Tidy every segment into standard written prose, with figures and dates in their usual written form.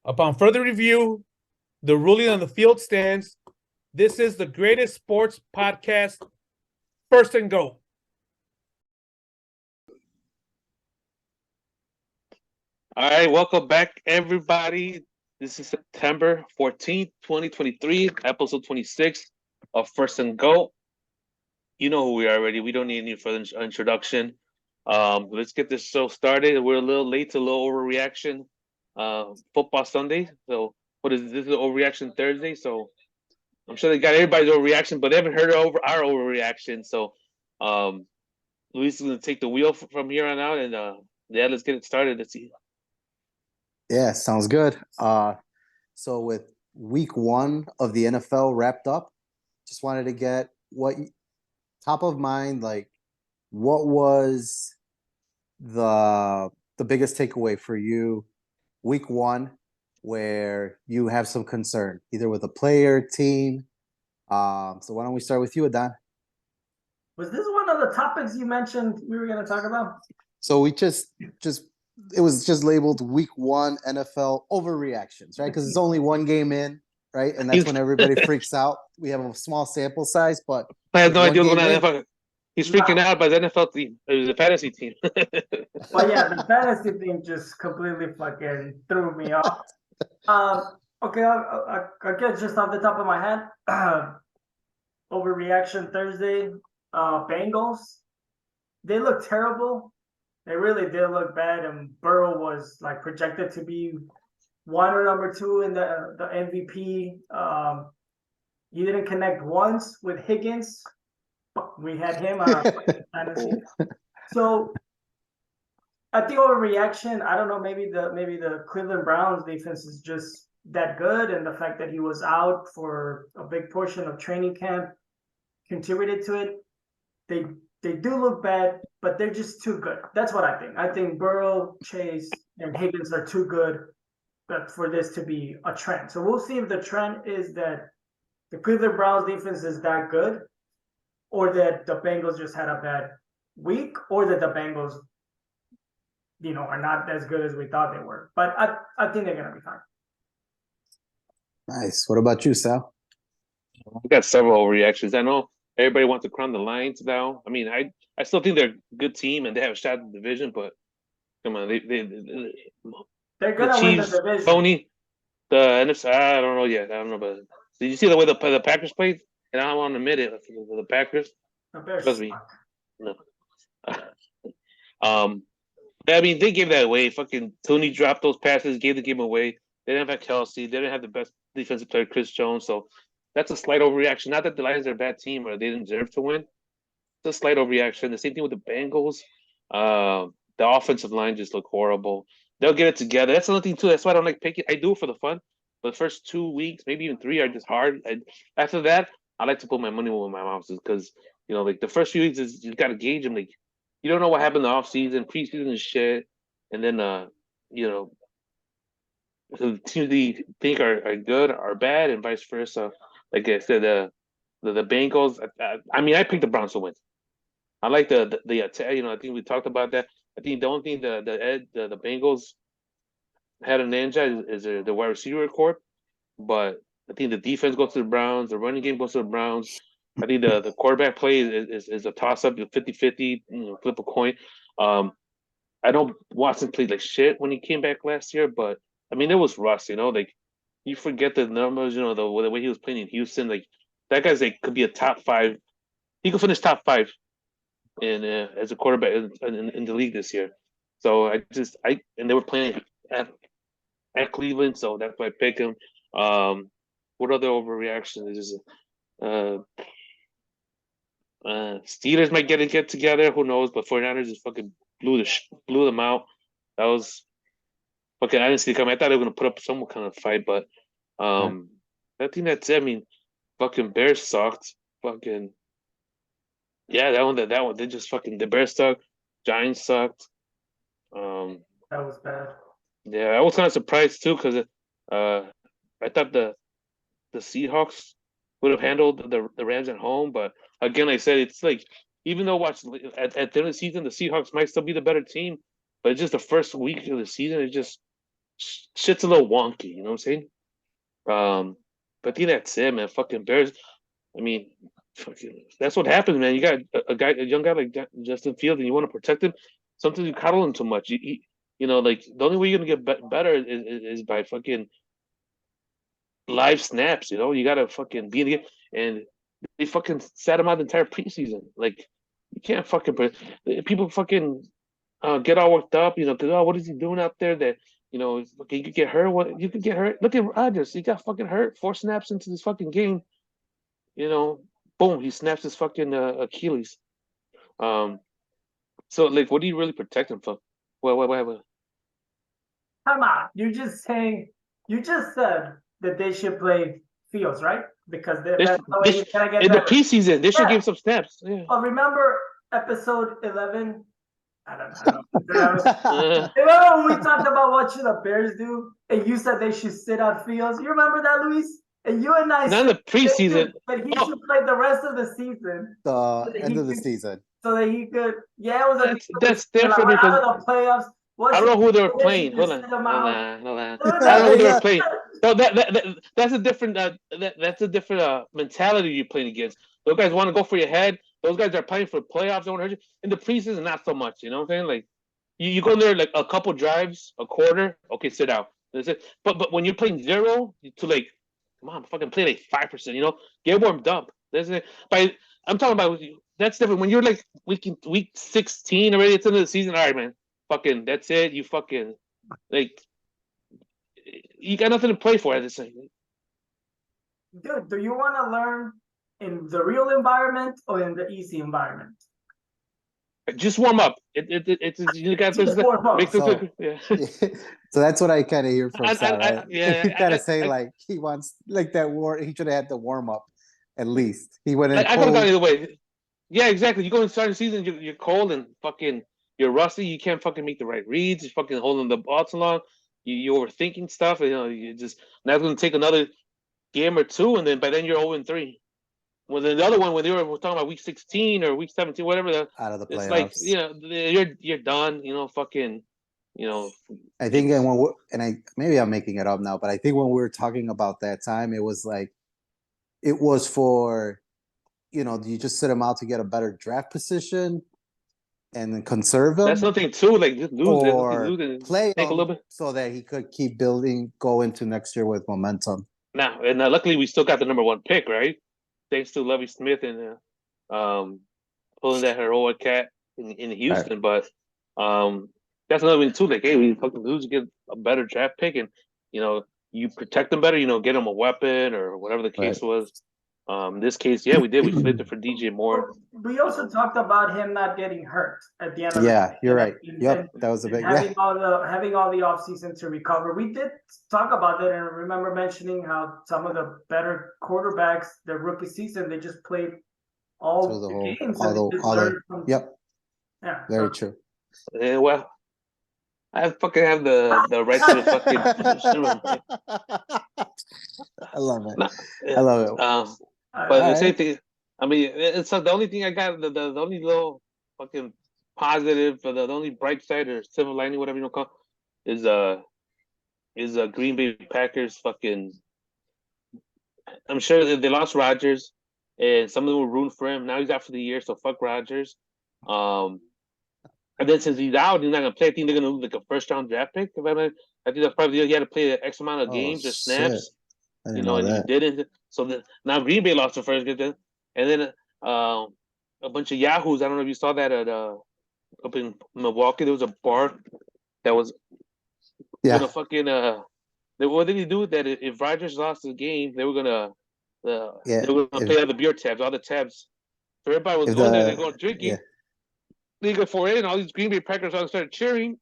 Upon further review, the ruling on the field stands. This is the greatest sports podcast, First and Goat. All right, welcome back, everybody. This is September 14th, 2023, episode 26 of First and Go. You know who we are already. We don't need any further introduction. Let's get this show started. We're a little late to a little overreaction. Football Sunday. So, what is this? This is overreaction Thursday. So, I'm sure they got everybody's overreaction, but they haven't heard our overreaction. So, Luis is going to take the wheel from here on out. And yeah, let's get it started. Let's see. Yeah, sounds good. So with week 1 of the NFL wrapped up, just wanted to get what top of mind, like what was the biggest takeaway for you week 1 where you have some concern, either with a player, team. So why don't we start with you, Adan? Was this one of the topics you mentioned we were going to talk about? So we just it was just labeled week 1 NFL overreactions, right? Because it's only one game in, right? And that's when everybody freaks out. We have a small sample size, but I have no idea what's going on. He's freaking out by the NFL team. It was a fantasy team. Well, yeah, the fantasy team just completely fucking threw me off. Okay, I guess just off the top of my head, overreaction Thursday. Bengals, they look terrible. They really did look bad, and Burrow was like projected to be 1 or number 2 in the MVP. He didn't connect once with Higgins. We had him fantasy. So I think overreaction. I don't know. Maybe the Cleveland Browns defense is just that good, and the fact that he was out for a big portion of training camp contributed to it. They do look bad, but they're just too good. That's what I think. I think Burrow, Chase, and Higgins are too good for this to be a trend. So we'll see if the trend is that the Cleveland Browns defense is that good, or that the Bengals just had a bad week, or that the Bengals, are not as good as we thought they were. But I think they're going to be fine. Nice. What about you, Sal? We got several overreactions. I know everybody wants to crown the Lions now. I mean, I still think they're a good team and they have a shot at the division, but come on, they're gonna win the division. Tony, the NFC, I don't know yet. I don't know, but did you see the way the Packers played? And I don't want to admit it. The Packers, the Bears trust me. No. I mean, they gave that away. Fucking Tony dropped those passes, gave the game away. They didn't have Kelsey. They didn't have the best defensive player, Chris Jones. So that's a slight overreaction. Not that the Lions are a bad team or they didn't deserve to win. It's a slight overreaction. The same thing with the Bengals. The offensive line just looked horrible. They'll get it together. That's another thing too. That's why I don't like picking. I do it for the fun. But the first 2 weeks, maybe even 3, are just hard. After that, I like to put my money where my mouth is because like the first few weeks is you got to gauge them. Like you don't know what happened in the offseason, preseason and shit, and then the teams they think are good are bad, and vice versa. Like I said, the Bengals. I mean, I picked the Browns to win. I like the I think we talked about that. I think the only thing the Bengals had an edge is the wide receiver corps, but I think the defense goes to the Browns. The running game goes to the Browns. I think the quarterback play is a toss up, 50-50, flip a coin. I know Watson played like shit when he came back last year, but I mean it was Russ. Like you forget the numbers. The way he was playing in Houston. Like that guy's could be a top 5. He could finish top 5 in as a quarterback in the league this year. So and they were playing at Cleveland, so that's why I picked him. What other overreaction is? Steelers might get together. Who knows? But 49ers just fucking blew them out. That was fucking. I didn't see it coming. I thought they were gonna put up some kind of fight, but I think that's it. I mean, fucking Bears sucked. Fucking yeah, that one. They just fucking the Bears sucked. Giants sucked. That was bad. Yeah, I was kind of surprised too because I thought the Seahawks would have handled the Rams at home, but again, like I said, it's like even though at the end of the season the Seahawks might still be the better team, but it's just the first week of the season. It just shit's a little wonky. You know what I'm saying? But I think that's it, man. Fucking Bears. I mean, fucking, that's what happens, man. You got a young guy like Justin Fields, and you want to protect him. Sometimes you coddle him too much. You know, like the only way you're gonna get better is by fucking live snaps. You know, you gotta fucking be in the game, and they fucking sat him out the entire preseason. Like, you can't fucking people fucking get all worked up. You know, because what is he doing out there? That you know, okay, you could get hurt. What you could get hurt? Look at Rodgers. He got fucking hurt 4 snaps into this fucking game. You know, boom, he snaps his fucking Achilles. So like, what do you really protect him from? What? Come on, you just said that they should play Fields, right? Because that's the way he's gonna get in the better. preseason. They should give some snaps. Yeah. Well, remember episode 11? I don't know. Uh, Remember when we talked about what should the Bears do, and you said they should sit on Fields? You remember that, Luis? And you and I not in the preseason. that he should play the rest of the season. The end of the season. So that he could, yeah, it was That's different out because of the playoffs. I don't know who they were playing. Hold on. I don't know who they were playing. So that's a different that's a different mentality you're playing against. Those guys want to go for your head. Those guys are playing for playoffs. They want to hurt you. In the preseason, not so much. You know what I'm saying? Like you go in there like a couple drives, a quarter. Okay, sit out. That's it. But when you're playing 0 to like, come on, fucking play like 5%. You know, get warmed up. That's it. But I'm talking about that's different. When you're like week 16 already, it's into the season. All right, man. Fucking, that's it. You fucking like, you got nothing to play for at this time. Dude, do you want to learn in the real environment or in the easy environment? Just warm up. It's you got Just warm up. Yeah. So that's what I kind of hear from Sal, right? Yeah, you kind of say like he wants like that war. He should have had the warm up at least. He went in. I could have gone either way. Yeah, exactly. You go inside the season, you're cold and fucking you're rusty. You can't fucking make the right reads. You're fucking holding the ball too long. You're overthinking stuff. You know, you just now it's going to take another game or two, and then by then you're 0-3. Well, then the other one when they were talking about week 16 or week 17, whatever, out of the playoffs. It's like, you know, you're done. You know, fucking, you know. I think maybe I'm making it up now, but I think when we were talking about that time, it was like it was for, you know, you just sit him out to get a better draft position and then conserve him. That's something too, like just lose or and play take a little bit so that he could keep building, go into next year with momentum. Now, and luckily we still got the number 1 pick, right? Thanks to Lovie Smith and pulling that heroic cat in Houston. Right. But that's another thing too. Like, hey, we fucking lose, get a better draft pick, and you know, you protect them better. You know, get them a weapon or whatever the case was. In this case, yeah, we did. We flipped it for DJ Moore. We also talked about him not getting hurt at the end of the season. You're right. Yep, that was a big having all the offseason to recover. We did talk about that, and I remember mentioning how some of the better quarterbacks, their rookie season, they just played all the games. Yep. Yeah. Very true. Yeah, well, I fucking have the right to the fucking. I love it. I love it. But the same thing. I mean, it's the only thing I got. The only little fucking positive, or the only bright side or silver lining, whatever you want to call, is Green Bay Packers fucking. I'm sure they lost Rodgers, and some of them were rooting for him. Now he's out for the year, so fuck Rodgers. And then since he's out, he's not gonna play. I think they're gonna lose like a first-round draft pick. I think that's probably he had to play an X amount of games or snaps. You know, and he didn't. So now Green Bay lost the first game, and then a bunch of yahoos. I don't know if you saw that at up in Milwaukee. There was a bar that was gonna fucking what did he do? That if Rodgers lost the game, they were gonna they were gonna pay all the beer tabs, all the tabs. So everybody was going there, they're going drinking. Yeah. They go for it, and all these Green Bay Packers all started cheering.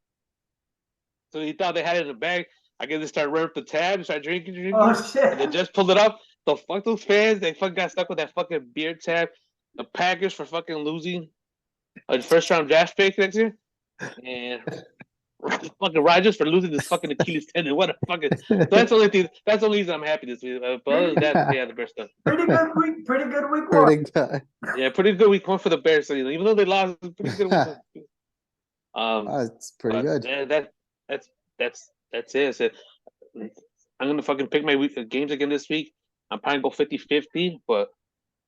So he thought they had it in the bag. I guess they started running up the tab and started drinking. Oh shit! And they just pulled it up. So fuck those fans. They fucking got stuck with that fucking beer tab. The Packers for fucking losing a first-round draft pick next year, and fucking Rodgers for losing this fucking Achilles tendon. What a fucking. So that's the only thing. That's the only reason I'm happy this week. But other than that, yeah, the Bears done. Pretty good week. Pretty good week one. Yeah, pretty good week one for the Bears. So, even though they lost, it's pretty good week one. It's pretty good. Yeah, that's That's it. So, I'm gonna fucking pick my games again this week. I'm probably go 50-50, but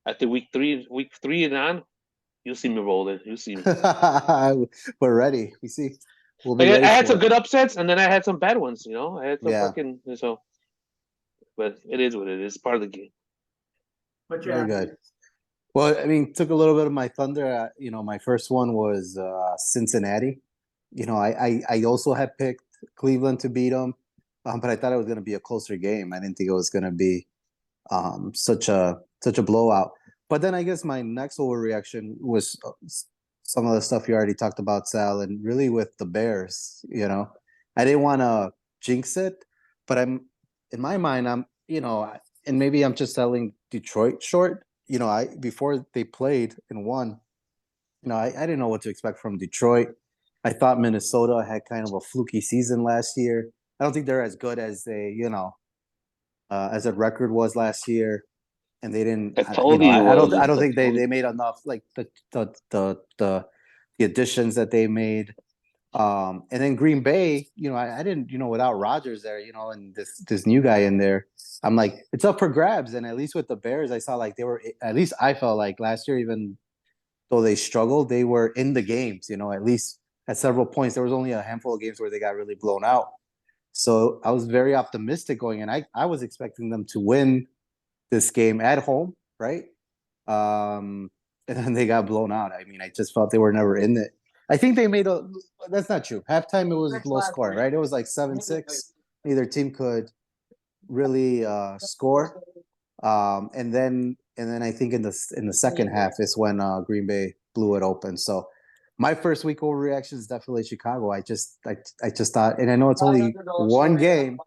after week three and on, you'll see me rolling. You'll see me. We're ready. We see. We'll be Like, ready I had for some it. good upsets, and then I had some bad ones. I had some Yeah. fucking so. But it is what it is. It's part of the game. But Very yeah, good. Well, I mean, took a little bit of my thunder. My first one was Cincinnati. I also had picked Cleveland to beat them, but I thought it was going to be a closer game. I didn't think it was going to be such a blowout. But then I guess my next overreaction was some of the stuff you already talked about, Sal, and really with the Bears. I didn't want to jinx it, but in my mind, and maybe I'm just selling Detroit short. Before they played and won, I didn't know what to expect from Detroit. I thought Minnesota had kind of a fluky season last year. I don't think they're as good as as a record was last year, and they didn't. I told you I don't. was. I don't think they made enough, like the additions that they made. And then Green Bay, I didn't, without Rodgers there, and this new guy in there, I'm like, it's up for grabs. And at least with the Bears, I saw like at least I felt like last year, even though they struggled, they were in the games, at least at several points. There was only a handful of games where they got really blown out. So I was very optimistic going, and I was expecting them to win this game at home, right? And then they got blown out. I mean, I just felt they were never in it. I think they made that's not true. Halftime, it was low score, right? It was like 7-6. Neither team could really score. And then I think in the second half is when Green Bay blew it open. So my first week overreaction is definitely Chicago. I just thought, and I know it's only one game,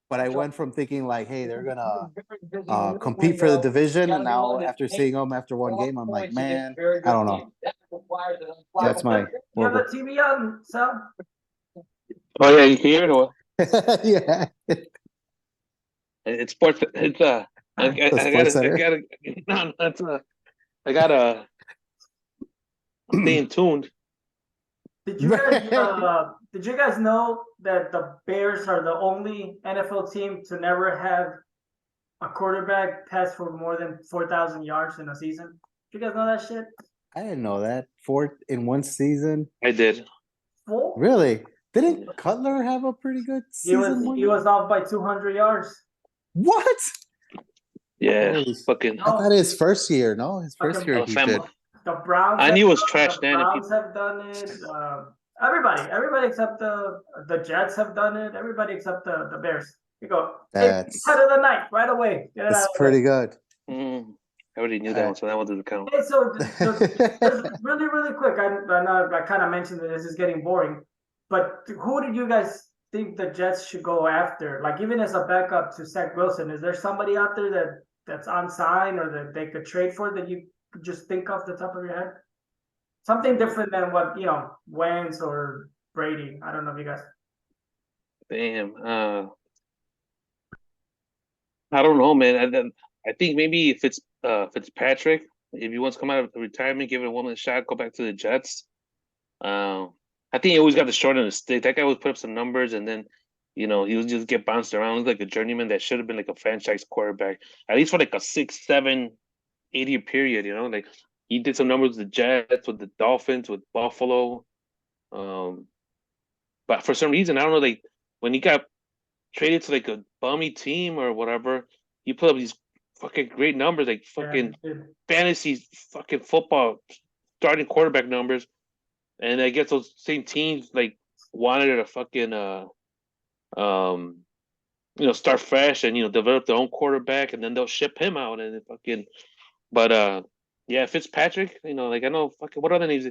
but I went from thinking like, hey, they're gonna compete for the division, and now after seeing them after one game, I'm like, man, I don't know. That's my you have a TV on, Sal? Oh yeah, you can hear it. Or yeah. it's sports. It's I The Sports gotta. Center. No, that's I gotta. I'm staying tuned. Did you guys know that the Bears are the only NFL team to never have a quarterback pass for more than 4,000 yards in a season? Did you guys know that shit? I didn't know that. 4 in one season. I did. 4? Really? Didn't Cutler have a pretty good season? He was off by 200 yards. What? Yeah, Holy fucking. I thought his first year, no? His first year he did. The Browns. I knew it was trash then. The Browns have done it. Everybody except the Jets have done it. Everybody except the Bears. You go. That's Head of the night right away. Get it That's out of the pretty way. good. I already knew that one, so that one doesn't count. Hey, so just really, really quick. I know I kind of mentioned that this is getting boring, but who did you guys think the Jets should go after? Like even as a backup to Zach Wilson, is there somebody out there that's unsigned or that they could trade for that you could just think off the top of your head? Something different than what Wentz or Brady. I don't know if you guys. Damn. I don't know, man. I think maybe if it's Fitzpatrick, if he wants to come out of retirement, give it a one shot, go back to the Jets. I think he always got the short end of the stick. That guy would put up some numbers, and then he would just get bounced around. He's like a journeyman that should have been like a franchise quarterback, at least for like a 6, 7, 8 year period. Like he did some numbers with the Jets, with the Dolphins, with Buffalo. But for some reason, I don't know, like when he got traded to like a bummy team or whatever, he put up these fucking great numbers, like fucking fantasy fucking football starting quarterback numbers. And I guess those same teams like wanted to fucking start fresh and develop their own quarterback, and then they'll ship him out and fucking. But yeah, Fitzpatrick, like I know fucking what other names.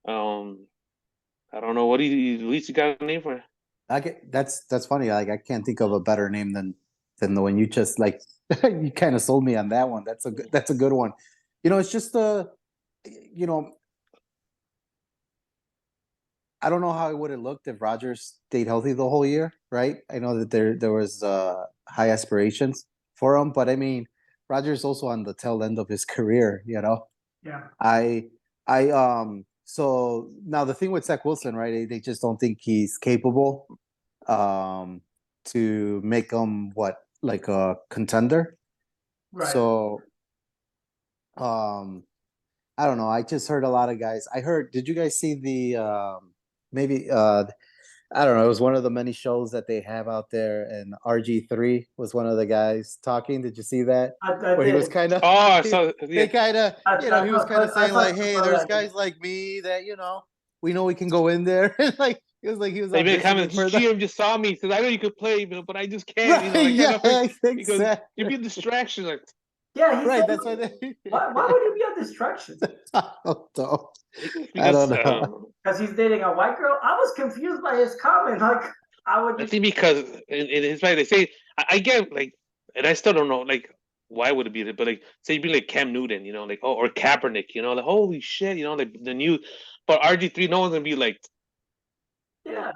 I don't know what he at least he got a name for. That's funny. Like I can't think of a better name than the one you just like. You kind of sold me on that one. That's a good one. It's just I don't know how it would have looked if Rodgers stayed healthy the whole year, right? I know that there was high aspirations for him, but I mean, Rodgers also on the tail end of his career, Yeah. So now the thing with Zach Wilson, right? They just don't think he's capable. to make them like a contender. Right. So I don't know. I just heard a lot of guys. Did you guys see the maybe I don't know, it was one of the many shows that they have out there, and RG3 was one of the guys talking. Did you see that? I Where he was did. kind of Oh, I saw. they Yeah, kind of, he was kind of saying like, hey, there's that. guys like me that, we know we can go in there. Like he was they made a auditioning comment. for the GM just saw me. Says, "I know you could play, but I just can't. right, I can't yeah, offer." He goes, exactly. "You'd be a distraction." Like, Yeah, he Right, said, that's why they why would he be a distraction? I don't know. I because don't know. Because he's dating a white girl? I was confused by his comment. Like, I would I just, think because in his mind they say I get like, and I still don't know like why would it be that, but like say you'd be like Cam Newton, like or Kaepernick, like holy shit, like the new, but RG3, no one's gonna be like, yeah.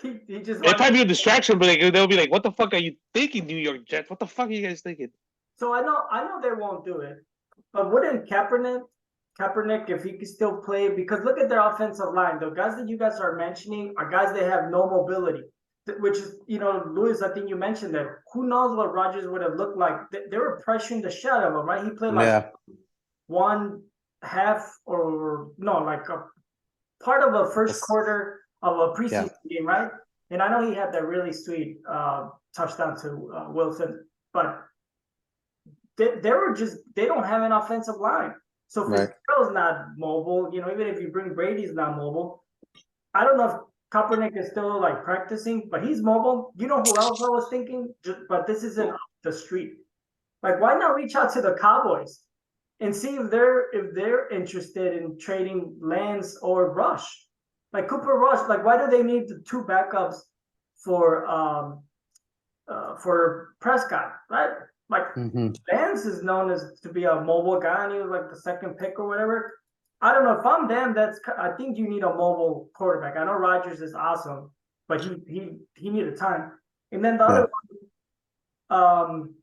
He just it'd wanted. probably be a distraction, but like they'll be like, what the fuck are you thinking, New York Jets? What the fuck are you guys thinking? So I know they won't do it, but wouldn't Kaepernick, if he could still play, because look at their offensive line. The guys that you guys are mentioning are guys that have no mobility, which is, Louis, I think you mentioned that. Who knows what Rodgers would have looked like? They were pressuring the shit out of him, right? He played like Yeah. one half or no, like a part of a first quarter of a preseason game, right? And I know he had that really sweet touchdown to Wilson, but they don't have an offensive line. So Fitzgerald's not mobile, even if you bring Brady's not mobile. I don't know if Kaepernick is still like practicing, but he's mobile. You know who else I was thinking? But this isn't off the street. Like, why not reach out to the Cowboys and see if they're interested in trading Lance or Rush? Like Cooper Rush, like why do they need the two backups for Prescott, right? Like Lance is known as to be a mobile guy, and he was like the second pick or whatever. I don't know if I'm them. I think you need a mobile quarterback. I know Rodgers is awesome, but he needed time. And then the other one,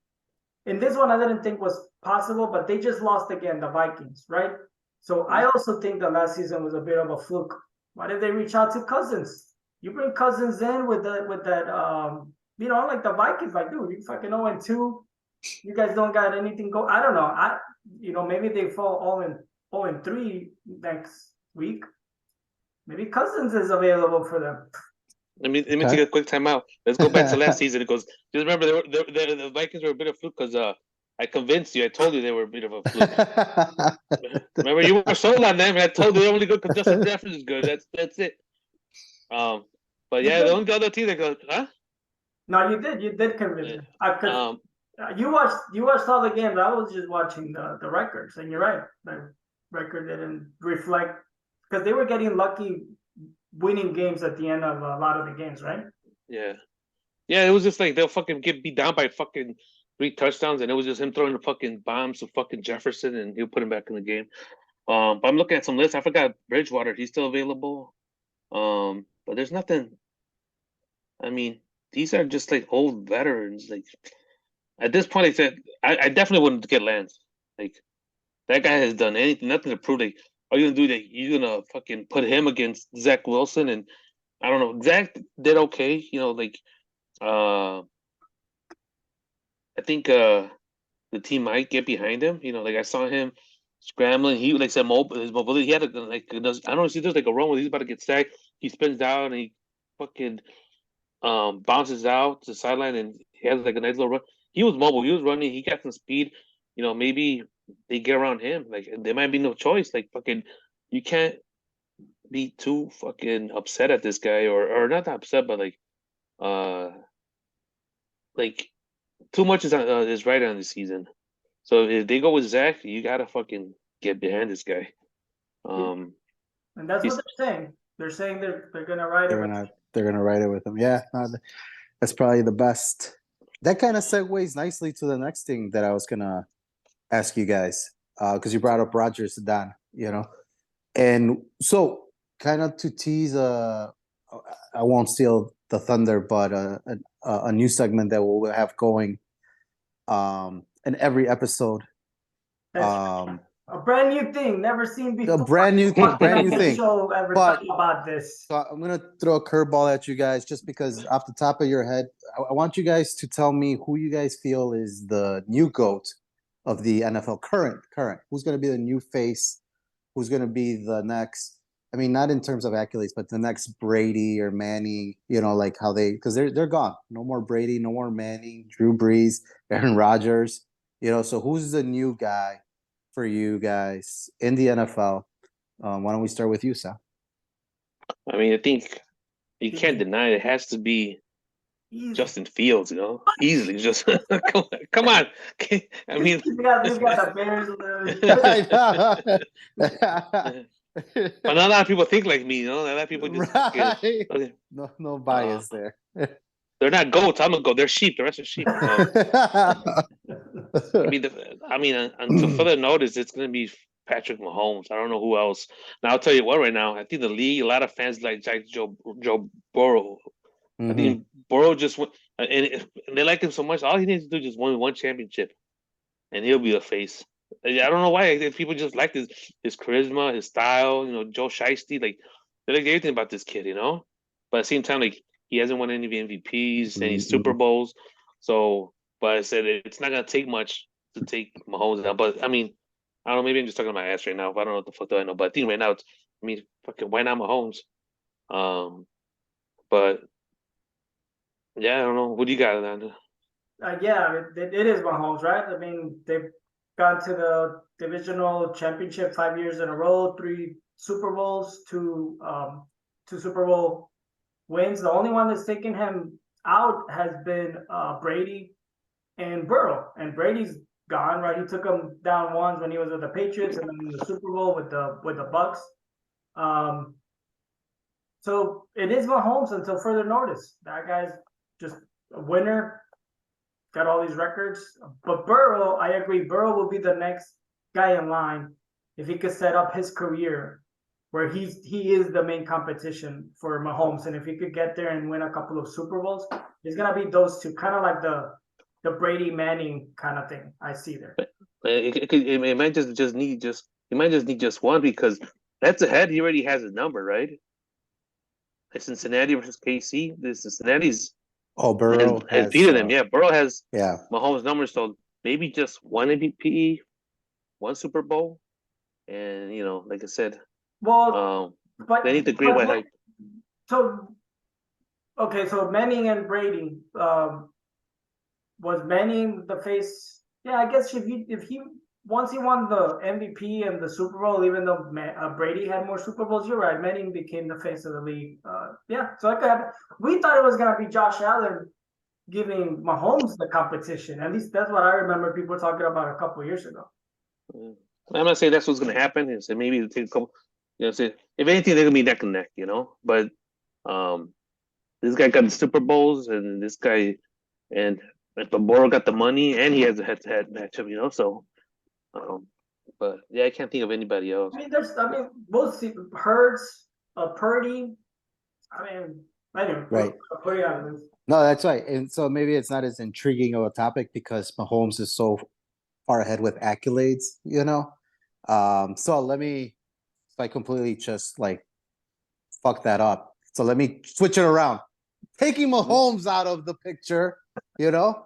and this one I didn't think was possible, but they just lost again, the Vikings, right? So I also think the last season was a bit of a fluke. Why did they reach out to Cousins? You bring Cousins in with that, like the Vikings, like, dude, you fucking 0-2. You guys don't got anything go. I don't know. Maybe they fall 0-3 next week. Maybe Cousins is available for them. Let me take a quick time out. Let's go back to last season. It goes. Just remember, the Vikings were a bit of a fluke because I convinced you. I told you they were a bit of a fluke. Remember, you were sold on them, and I told you they're only good because Justin Jefferson is good. That's it. But yeah, the only other team that goes, huh? No, you did. You did convince me. I could. You watched all the games. I was just watching the records, and you're right. The record didn't reflect because they were getting lucky winning games at the end of a lot of the games, right? Yeah. It was just like they'll fucking get beat down by fucking 3 touchdowns, and it was just him throwing the fucking bombs to fucking Jefferson, and he'll put him back in the game. But I'm looking at some lists. I forgot Bridgewater. He's still available. But there's nothing. I mean, these are just like old veterans. Like at this point, I said I definitely wouldn't get Lance. Like that guy has done nothing to prove. Like, are you gonna do that? You're gonna fucking put him against Zach Wilson, and I don't know. Zach did okay. I think the team might get behind him. Like I saw him scrambling. He like said his mobility. He had like I don't know. See, there's like a run where he's about to get sacked. He spins out and he fucking bounces out to the sideline, and he has like a nice little run. He was mobile. He was running. He got some speed. Maybe they get around him. Like there might be no choice. Like fucking, you can't be too fucking upset at this guy, or not that upset, but like too much is right on the season. So if they go with Zach, you gotta fucking get behind this guy. And that's what they're saying. They're saying they're gonna ride it. They're gonna ride it with him. Yeah, that's probably the best. That kind of segues nicely to the next thing that I was gonna ask you guys, because you brought up Rodgers, Don. And so kind of to tease, I won't steal the thunder, but a new segment that we'll have going in every episode. A brand new thing, never seen before. A brand new thing. Show ever But- talk about this. So I'm gonna throw a curveball at you guys, just because off the top of your head, I want you guys to tell me who you guys feel is the new GOAT of the NFL. Current. Who's gonna be the new face? Who's gonna be the next? I mean, not in terms of accolades, but the next Brady or Manning. You know, like how because they're gone. No more Brady, no more Manning, Drew Brees, Aaron Rodgers. You know, so who's the new guy for you guys in the NFL? Why don't we start with you, Sal? I mean, I think you can't deny it has to be Easy. Justin Fields, you know, easily. Just come on. I mean, you got the Bears. But not a lot of people think like me, you know. A lot of people just right. okay. No bias there. They're not goats. I'm a goat. They're sheep. The rest are sheep. I mean, until further notice, it's gonna be Patrick Mahomes. I don't know who else. Now I'll tell you what. Right now, I think the league, a lot of fans like Joe Burrow. I think Burrow just went, and they like him so much. All he needs to do is just win one championship, and he'll be a face. I don't know why people just like his charisma, his style. You know, Joe Shiesty, like they like everything about this kid. You know, but at the same time, like he hasn't won any MVPs, any Super Bowls. So, but I said it's not gonna take much to take Mahomes down. But I mean, I don't know. Maybe I'm just talking about my ass right now. But I don't know what the fuck do I know. But I think right now, I mean, fucking why not Mahomes? But yeah, I don't know. What do you got, Amanda? Yeah, it is Mahomes, right? I mean, they've gone to the divisional championship 5 years in a row, 3 Super Bowls, two Super Bowl wins. The only one that's taken him out has been Brady and Burrow. And Brady's gone, right? He took him down once when he was with the Patriots, and then in the Super Bowl with the Bucks. So it is Mahomes until further notice. That guy's just a winner. Got all these records. But Burrow, I agree, Burrow will be the next guy in line if he could set up his career where he is the main competition for Mahomes. And if he could get there and win a couple of Super Bowls, it's gonna be those two, kind of like the Brady Manning kind of thing I see there. It might just need just one, because that's ahead. He already has his number, right? It's Cincinnati versus KC. The Cincinnati's Burrow has beaten them. Yeah, Burrow has yeah. Mahomes' numbers, so maybe just one MVP, one Super Bowl, and you know, like I said, Well, but they need the great white hype. So, okay, so Manning and Brady, was Manning the face? Yeah, I guess if he once he won the MVP and the Super Bowl, even though Brady had more Super Bowls, you're right. Manning became the face of the league. Yeah, so that could happen. We thought it was gonna be Josh Allen giving Mahomes the competition. At least that's what I remember people talking about a couple of years ago. I'm not saying that's what's going to happen. So maybe it'll take a couple. You know, say if anything, they're gonna be neck and neck. You know, but this guy got the Super Bowls, and this guy, and Burrow got the money, and he has a head-to-head matchup. You know, so. But yeah, I can't think of anybody else. I mean, we'll see. Hurts, Purdy. Anyway, right. Purdy out of this. No, that's right. And so maybe it's not as intriguing of a topic because Mahomes is so far ahead with accolades, you know? So let me, if I completely just like fuck that up. So let me switch it around. Taking Mahomes out of the picture, you know?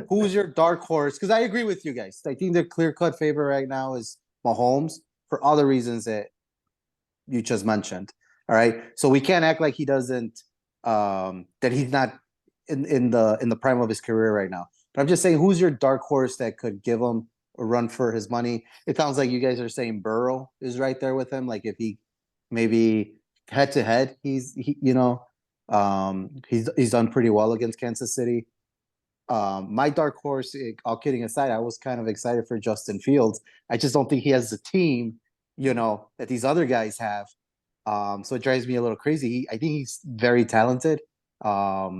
Who's your dark horse? Because I agree with you guys. I think the clear-cut favorite right now is Mahomes for all the reasons that you just mentioned. All right. So we can't act like he doesn't that he's not in the prime of his career right now. But I'm just saying, who's your dark horse that could give him a run for his money? It sounds like you guys are saying Burrow is right there with him. Like if he maybe head to head, he's done pretty well against Kansas City. My dark horse, all kidding aside, I was kind of excited for Justin Fields. I just don't think he has the team, that these other guys have. So it drives me a little crazy. I think he's very talented. But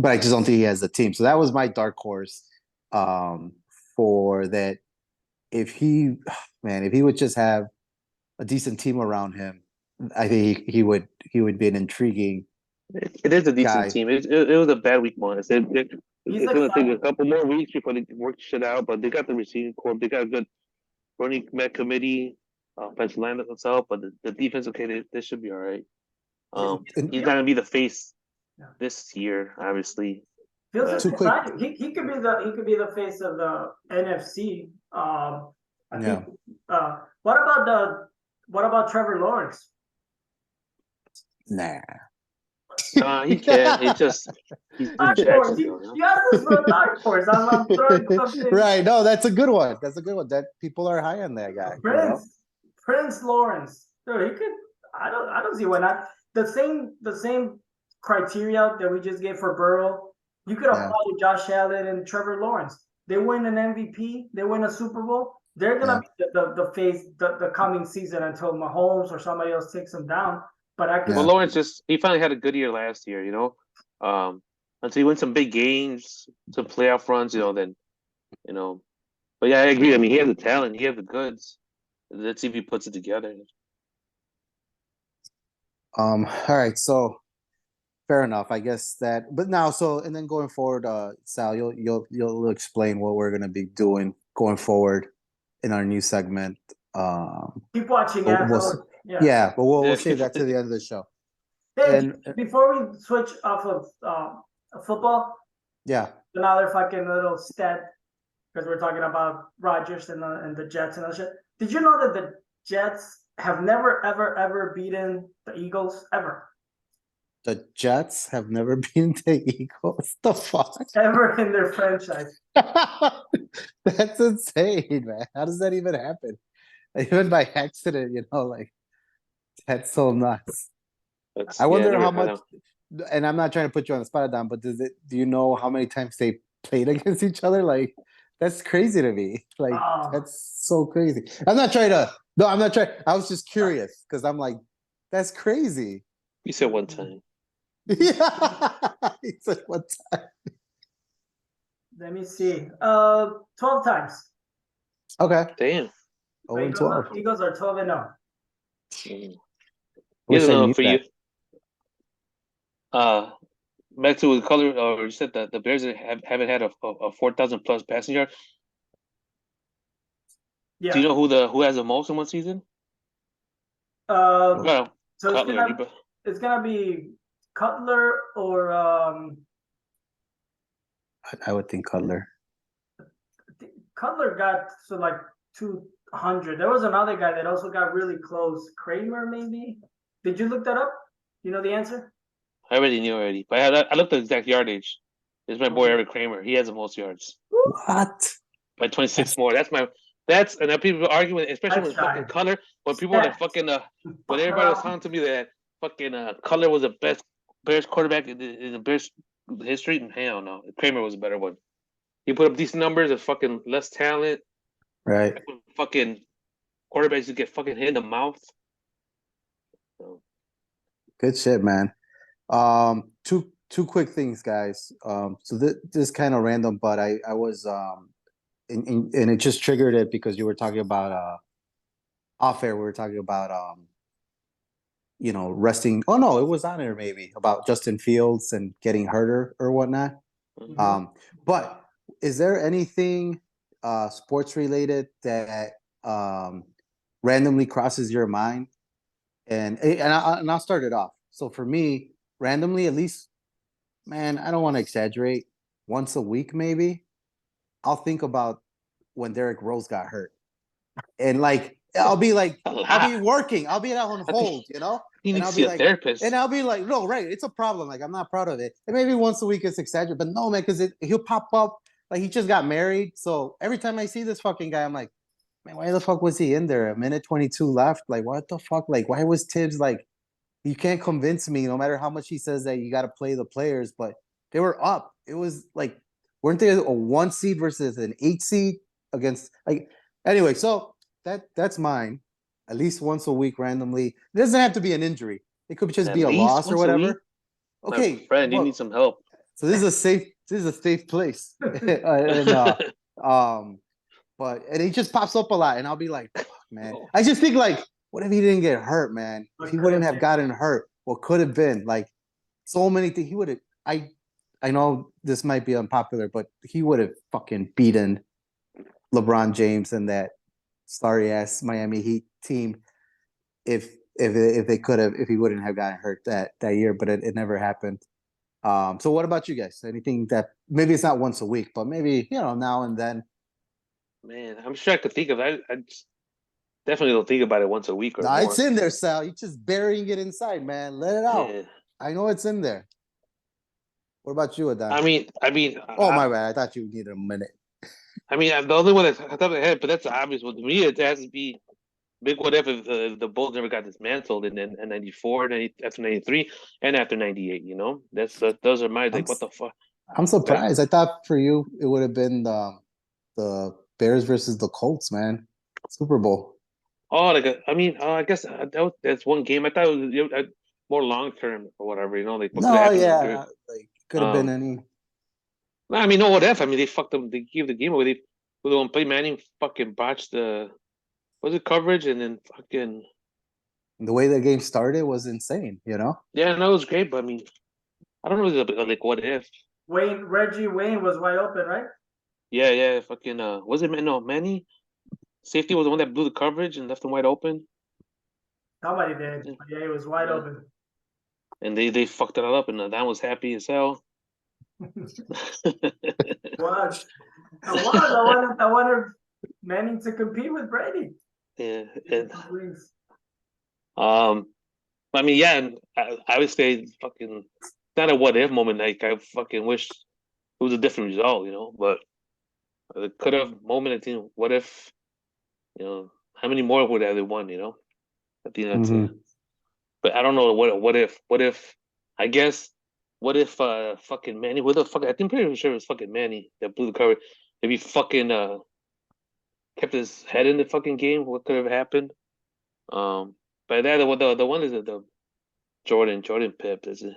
I just don't think he has the team. So that was my dark horse for that. If he would just have a decent team around him, I think he would be an intriguing It is a decent Guy. team. It was a bad week one. It's He's gonna take a exciting. couple more weeks before they work shit out, but they got the receiving core. They got a good running back committee, offensive line itself, but the defense, okay, they should be all right. And He's not gonna be the face Yeah. this year, obviously. Feels Too quick. exciting. He could be the face of the NFC. I Yeah. think. What about Trevor Lawrence? Nah. He can. He's Dark horse. Jacksonville. You asked us for a dark horse. I'm throwing something. Right. No, that's a good one. That's a good one. That people are high on that guy. Prince Lawrence. Dude, he could. I don't see why not. The same criteria that we just gave for Burrow, you could apply to Josh Allen and Trevor Lawrence. They win an MVP. They win a Super Bowl. They're gonna be the face the coming season until Mahomes or somebody else takes them down. But I could. Well, Lawrence he finally had a good year last year. Until he wins some big games, some playoff runs, then. But yeah, I agree. I mean, he has the talent. He has the goods. Let's see if he puts it together. All right, so fair enough. I guess that, but now, and then going forward, Sal, you'll explain what we're gonna be doing going forward in our new segment. Keep watching, yeah, but we'll save that to the end of the show. Hey, before we switch off of football, another fucking little stat, because we're talking about Rodgers and the Jets and that shit. Did you know that the Jets have never, ever, ever beaten the Eagles, ever? The Jets have never beaten the Eagles? The fuck? Ever in their franchise. That's insane, man. How does that even happen? Even by accident, that's so nuts. I wonder how much, and I'm not trying to put you on the spot, Don, but do you know how many times they played against each other? Like, that's crazy to me. Like, that's so crazy. I'm not trying. I was just curious because I'm like, that's crazy. You said one time. Yeah, he said one time. Let me see. 12 times. Okay. Damn. 0-12. Eagles are 12-0. Here's another for you. Back to the color, or you said that the Bears haven't had a 4,000 plus passing yard. Yeah. Do you know who has the most in one season? So Cutler, it's gonna be Cutler or I would think Cutler. Cutler got to like 200. There was another guy that also got really close. Kramer, maybe. Did you look that up? You know the answer? I already knew but I looked at the exact yardage. It's my boy Eric Kramer. He has the most yards. What? By 26 more. And people arguing, especially when fucking Cutler, when people were like fucking when everybody was talking to me that fucking Cutler was the best Bears quarterback in the Bears history, and hell no, Kramer was a better one. He put up decent numbers and fucking less talent. Right. Fucking quarterbacks who get fucking hit in the mouth. So. Good shit, man. Two quick things, guys. So this is kind of random, but I was and it just triggered it because you were talking about off air. We were talking about resting. Oh no, it was on air maybe about Justin Fields and getting hurt or whatnot. Mm-hmm. But is there anything sports related that randomly crosses your mind? And I'll start it off. So for me, randomly, at least, man, I don't want to exaggerate. Once a week, maybe, I'll think about when Derrick Rose got hurt, and I'll be working, I'll be on hold, He needs I'll to see a therapist, and I'll be like, no, right, it's a problem. Like I'm not proud of it, and maybe once a week it's exaggerated, but no, man, because he'll pop up. Like he just got married, so every time I see this fucking guy, I'm like, man, why the fuck was he in there? A minute 22 left. Like, what the fuck? Like, why was Tibbs like? You can't convince me, no matter how much he says that you got to play the players, but they were up. It was like, weren't they a 1 seed versus an 8 seed against anyway? So that's mine. At least once a week, randomly. It doesn't have to be an injury. It could just be a loss or whatever. Okay, my friend, you need some help. So this is a safe place, but he just pops up a lot, and I'll be like, fuck, man. I just think what if he didn't get hurt, man? If he wouldn't have gotten hurt, what could have been? so many things. He would have. I know this might be unpopular, but he would have fucking beaten LeBron James and that sorry ass Miami Heat team if they could have, if he wouldn't have gotten hurt that year, but it never happened. So what about you guys? Anything that maybe it's not once a week, but maybe now and then? Man, I'm sure I could think of it. I just definitely don't think about it once a week or Nah, more. it's in there, Sal. You're just burying it inside, man. Let it out. Yeah. I know it's in there. What about you, Adon? I mean, Oh my bad. I thought you needed a minute. the only one that's on top of the head, but that's the obvious one to me. It has to be big. What if the Bulls never got dismantled in '94, after '93, and after '98? You know, those are my like. What the fuck? I'm surprised. I thought for you it would have been the Bears versus the Colts, man. Super Bowl. Oh, I guess that's one game. I thought it was more long term or whatever. You know, like what could No, happen? yeah, like could have been any. No, I mean, no, what if? I mean, they fucked them. They gave the game away. They when play Manning fucking botched was it coverage and then fucking The way the game started was insane. yeah, no, it was great. But I mean, I don't know, like what if? Reggie Wayne was wide open, right? Yeah, fucking was it no Manny? Safety was the one that blew the coverage and left him wide open. Somebody did. But yeah, he was wide open. And they fucked it all up, and Dan was happy as hell. Was. I wanted Manning to compete with Brady. Yeah, and I mean, yeah, and I would say fucking not a what if moment. Like I fucking wish it was a different result, but the could have moment. I think what if, how many more would have they won? I think that's it. But I don't know what if I guess what if fucking Manny, what the fuck, I think pretty sure it was fucking Manny that blew the cover. If he fucking kept his head in the fucking game, what could have happened? But that the one is the Jordan Pip, is it?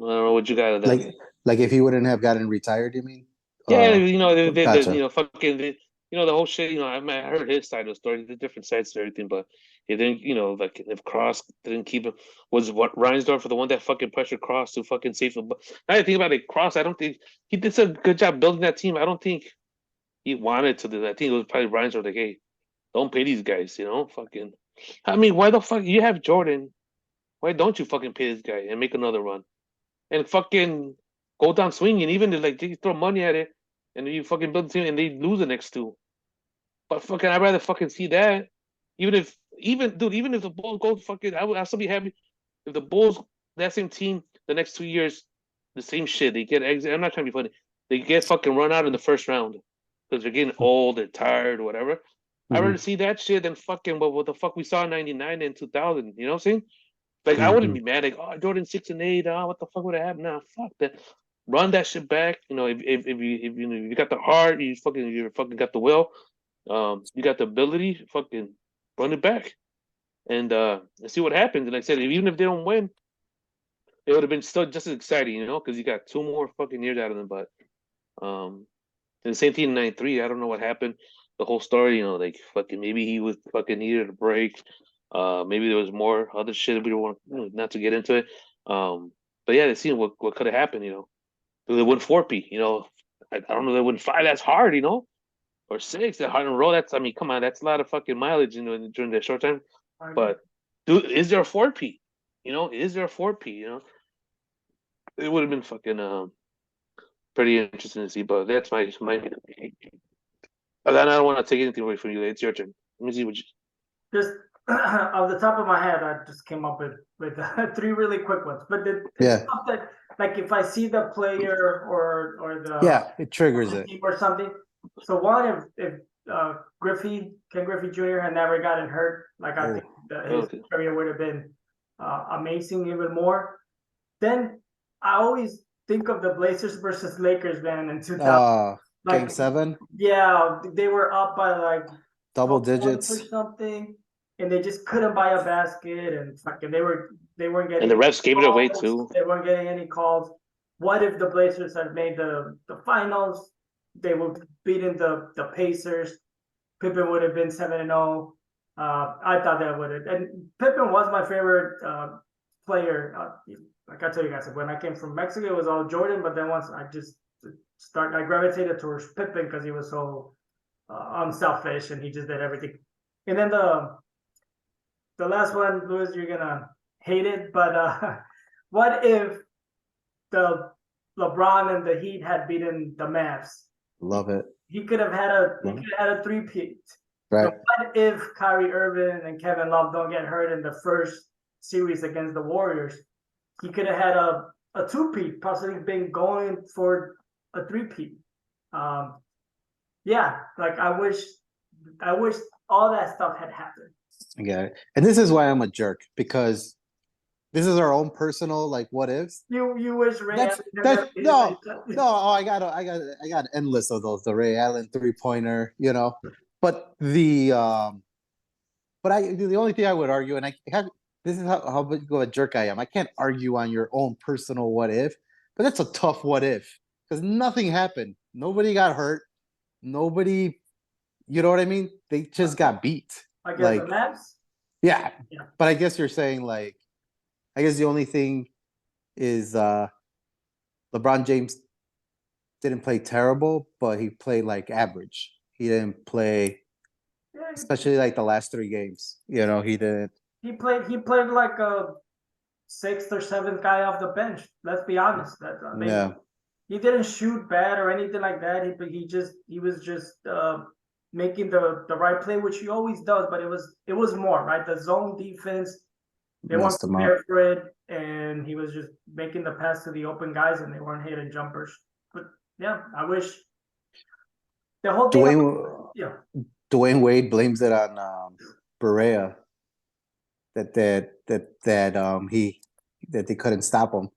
I don't know what you got of that. Like if he wouldn't have gotten retired, you mean? Yeah, Gotcha. fucking, the whole shit. I heard his side of the story, the different sides to everything, but he didn't, like if Cross didn't keep him, was what Reinsdorf for the one that fucking pressured Cross to fucking save him. But now I think about it, Cross, I don't think he did a good job building that team. I don't think he wanted to do that. I think it was probably Reinsdorf like, hey, don't pay these guys, fucking. I mean, why the fuck you have Jordan? Why don't you fucking pay this guy and make another run and fucking go down swinging? Even if like you throw money at it and you fucking build a team and they lose the next two. But fucking, I'd rather fucking see that. Even if the Bulls go fucking, I'll still be happy if the Bulls, that same team, the next 2 years, the same shit. They get exit. I'm not trying to be funny. They get fucking run out in the first round because they're getting old, they're tired, whatever. I'd rather see that shit than fucking what the fuck we saw in '99 and 2000. You know what I'm saying? Like I wouldn't be mad. Like, oh, Jordan 6 and 8. Oh, what the fuck would have happened? Nah, fuck that. Run that shit back. If you got the heart, you fucking got the will. You got the ability. Fucking run it back and see what happens. And like I said, even if they don't win, it would have been still just as exciting, because you got 2 more fucking years out of them. But and the same thing in '93. I don't know what happened. The whole story, like fucking maybe he was fucking needed a break. Maybe there was more other shit we don't want not to get into it. But yeah, they seen what could have happened. They win 4P. I don't know. They win 5. That's hard. Or 6. That hard in a row. I mean, come on. That's a lot of fucking mileage. During that short time. But dude, is there a 4P? Is there a 4P? It would have been fucking pretty interesting to see. But that's my. I don't want to take anything away from you. It's your turn. Let me see what you. Just off the top of my head, I just came up with 3 really quick ones. But Yeah. stuff that, like, if I see the player or the it triggers it. team or something. So one, if Ken Griffey Jr. had never gotten hurt, like I think that his career would have been amazing even more. Then I always think of the Blazers versus Lakers, man, in 2000. Game 7. Yeah, they were up by like double 12 points digits or something, and they just couldn't buy a basket, and fucking they weren't getting. And the refs gave it away calls. too. They weren't getting any calls. What if the Blazers had made the finals? They would have beaten the Pacers. Pippen would have been 7-0. I thought that would have. And Pippen was my favorite player. Like I tell you guys, when I came from Mexico, it was all Jordan. But then once I gravitated towards Pippen because he was so unselfish and he just did everything. And then the last one, Louis, you're gonna hate it, but what if the LeBron and the Heat had beaten the Mavs? Love it. He could have had a three-peat. Right. So what if Kyrie Irving and Kevin Love don't get hurt in the first series against the Warriors? He could have had a two-peat, possibly been going for a three-peat. Yeah, like I wish all that stuff had happened. I get it. And this is why I'm a jerk, because this is our own personal like what ifs. You wish Ray That's no. I got endless of those. The Ray Allen 3-pointer, you know. But the only thing I would argue, and this is how big of a jerk I am. I can't argue on your own personal what if, but that's a tough what if because nothing happened. Nobody got hurt. Nobody, you know what I mean? They just got beat. I guess the Mavs. Yeah, but I guess you're saying like, I guess the only thing is LeBron James didn't play terrible, but he played like average. He didn't play, especially like the last 3 games. You know, he didn't. He played like a 6th or 7th guy off the bench. Let's be honest. He didn't shoot bad or anything like that. He was just making the right play, which he always does. But it was more right. The zone defense. They weren't prepared for it, and he was just making the pass to the open guys, and they weren't hitting jumpers. But yeah, I wish the whole thing. Dwayne Wade blames it on Berea that they couldn't stop him.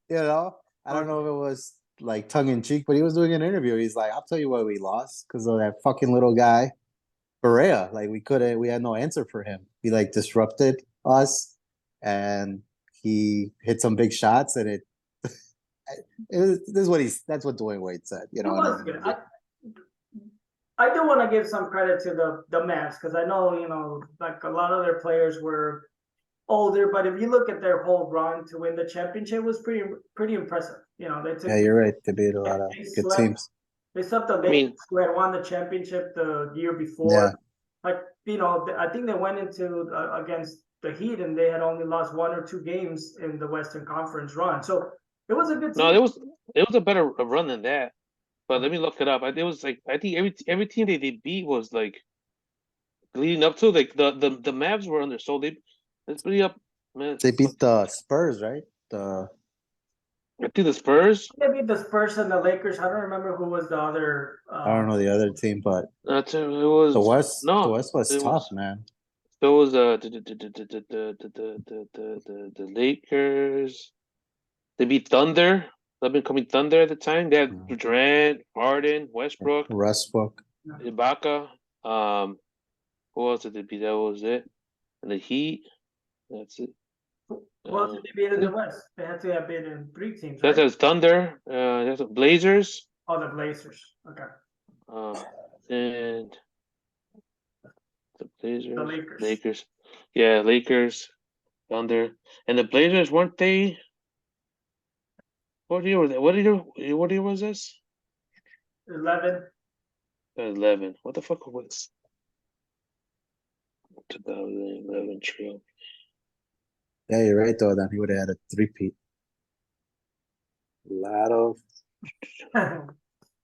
You know, I don't know if it was like tongue in cheek, but he was doing an interview. He's like, "I'll tell you why we lost because of that fucking little guy." Berea, like we had no answer for him. He like disrupted us, and he hit some big shots, and that's what Dwayne Wade said. You know, I do want to give some credit to the Mavs because I know like a lot of their players were older, but if you look at their whole run to win the championship was pretty impressive. You know, they took. Yeah, you're right. They beat a lot of good teams. They swept the Lakers who had won the championship the year before. Yeah. Like, I think they went into against the Heat and they had only lost 1 or 2 games in the Western Conference run. So it was a good team. No, it was a better run than that. But let me look it up. It was like I think every team they beat was like leading up to like the Mavs were under so let's bring up. Man, they beat the Spurs, right? I think the Spurs. They beat the Spurs and the Lakers. I don't remember who was the other. I don't know the other team, but it was the West. No, the West was tough, man. There was the Lakers. They beat Thunder. They've been coming Thunder at the time. They had Durant, Harden, Westbrook, Ibaka. Who else did they beat? That was it. And the Heat. That's it. Well, they beat in the West. They had to have beaten 3 teams. Right? That's Thunder. That's the Blazers. Oh, the Blazers. Okay. And the Blazers. The Lakers. Yeah, Lakers. Thunder. And the Blazers, weren't they? What year was that? What year was this? 11. 11. What the fuck was 2011 trail? Yeah, you're right though. Then he would have had a 3-peat. A lot of.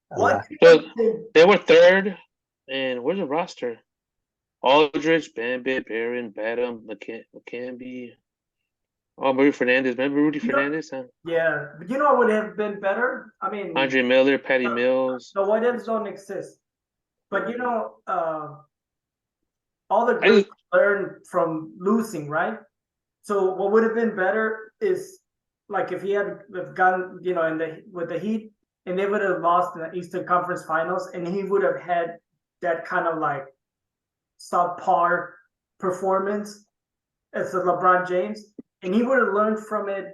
What? So they were 3rd, and where's the roster? Aldridge, Bambit, Barron, Badham, McCamby. Oh, Rudy Fernandez. Remember Rudy Fernandez? Huh? Yeah, but you know what would have been better? I mean, Andre Miller, Patty Mills. The what ifs don't exist. But all the greats learn from losing, right? So what would have been better is like if he had gone, with the Heat, and they would have lost in the Eastern Conference Finals, and he would have had that kind of like subpar performance as a LeBron James, and he would have learned from it,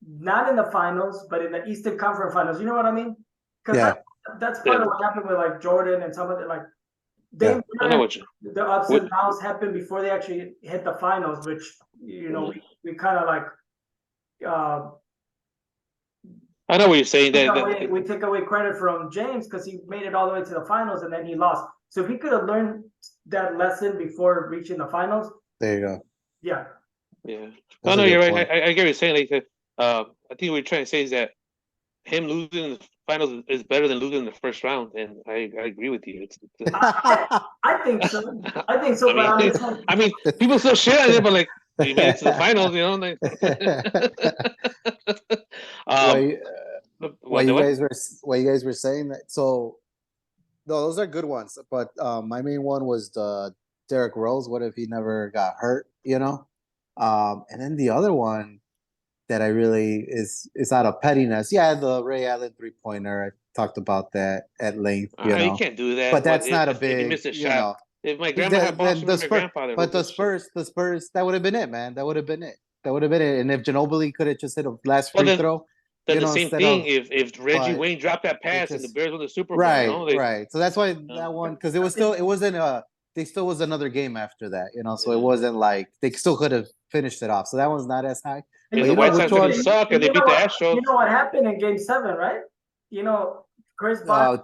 not in the finals, but in the Eastern Conference Finals. You know what I mean? Because that's part of what happened with like Jordan and some of the like they Yeah. I know what you. the ups What- and downs happened before they actually hit the finals, which we kind of like I know what you're saying. we take away credit from James because he made it all the way to the finals and then he lost. So if he could have learned that lesson before reaching the finals, There you go. yeah. Yeah. That's No, a you're good right. point. I get what you're saying. Like, I think what we're trying to say is that him losing in the finals is better than losing in the first round, and I agree with you. I think so. I think so, but I'm just like, I mean, people still shit on it, but like, he made it to the finals, you know. Like, While you guys were saying that, so no, those are good ones. But my main one was the Derrick Rose. What if he never got hurt? And then the other one that I really is out of pettiness. Yeah, the Ray Allen 3-pointer. I talked about that at length. You can't do that. But that's not a if you big. missed a shot. If my grandma Then had ball, she the was my Spurs, grandfather. but the Spurs, that would have been it, man. That would have been it. And if Ginobili could have just hit a last free throw, then the same instead thing. of If Reggie but Wayne dropped that pass and the Bears won the Super Bowl, right, you know, right. So that's why that one, because it wasn't they still was another game after that, so it wasn't like they still could have finished it off. So that one's not as high. If But the White Sox which one? didn't suck and they beat the Astros. You know what happened in Game 7, right? Chris Bosh.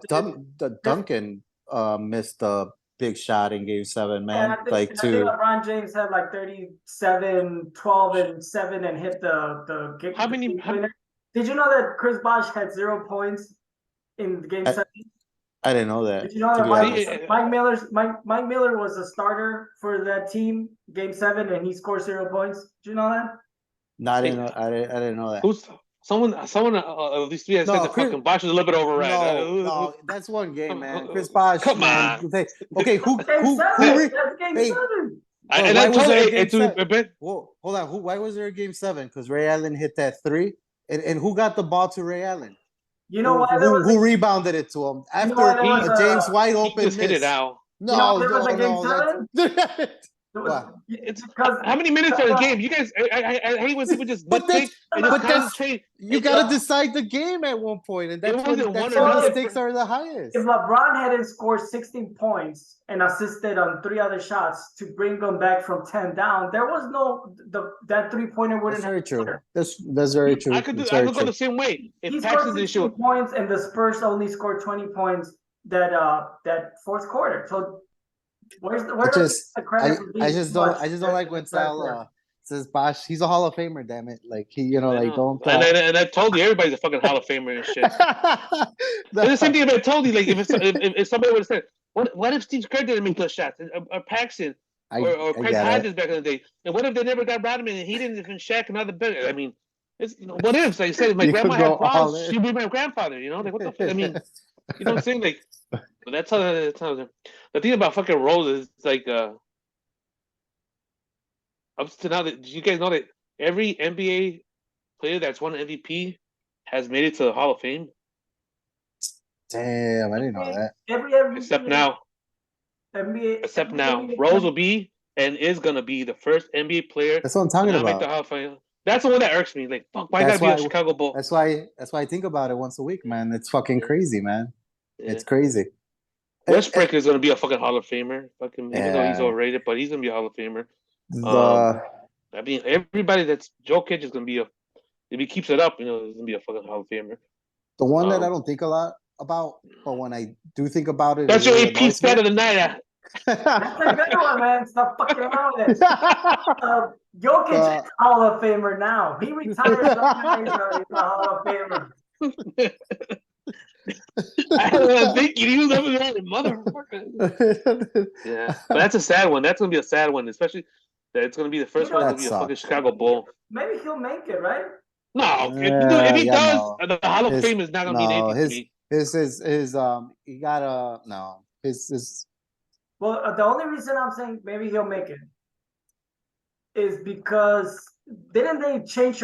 Duncan missed a big shot in Game 7, man. I think LeBron James had like 37, 12, and 7 and hit the game. How many? Did you know that Chris Bosh had 0 points in Game 7? I didn't know that. Did you know that Mike Miller was a starter for that team, Game 7, and he scored 0 points? Did you know that? No, I didn't know that. Who's someone of these three has said that fucking Bosh is a little bit overrated. No, that's one game, man. Chris Bosh, come man. on. Okay, who? That's Game 7. And I told you, hold on. Why was there a Game 7? Because Ray Allen hit that 3, and who got the ball to Ray Allen? You know why? Who rebounded it to him after a James Wide Open just hit it out? No, there was a Game 7. It's because how many minutes are the game? You guys, I hate when people just nitpick and just concentrate. You got to decide the game at one point, and that's when the stakes are the highest. If LeBron hadn't scored 16 points and assisted on 3 other shots to bring them back from 10 down, there was that 3-pointer wouldn't. That's very true. That's very true. I could go the same way. He scored 16 points, and the Spurs only scored 20 points that fourth quarter. So. I just don't like when Sal says Bosh. He's a Hall of Famer, damn it! Like don't. And I told you everybody's a fucking Hall of Famer and shit. It's the same thing I told you. Like if somebody would have said, what if Steve Kerr didn't make those shots, or Paxson, or Craig Hodges back in the day, and what if they never got Rodman and he didn't even Shaq and other better? I mean, it's what ifs. Like I said, if my grandma had balls, she'd be my grandfather. Like what the fuck? I mean. You know what I'm saying? Like, that's how the thing about fucking Rose is like, up to now, that you guys know that every NBA player that's won an MVP has made it to the Hall of Fame. Damn, I didn't know that. Except now. Rose will be and is gonna be the first NBA player. That's what I'm talking about. Make the Hall of Fame. That's the one that irks me. Like, fuck, why gotta be a Chicago Bull? That's why I think about it once a week, man. It's fucking crazy, man. Yeah. It's crazy. Westbrook is gonna be a fucking Hall of Famer. Even though he's overrated, but he's gonna be a Hall of Famer. I mean, everybody that's Jokic is gonna be if he keeps it up, is gonna be a fucking Hall of Famer. The one that I don't think a lot about, but when I do think about it, that's your AP stat of the night. That's a good one, man. Stop fucking around with it. Jokic is a Hall of Famer now. He retired. He's a Hall of Famer. I don't think he was over there, motherfucker. Yeah, but that's a sad one. That's gonna be a sad one, especially that it's gonna be the first one to be a fucking Chicago Bull. Maybe he'll make it, right? No, if he does, the Hall of Fame is not gonna be anything. He gotta his. Well, the only reason I'm saying maybe he'll make it is because didn't they change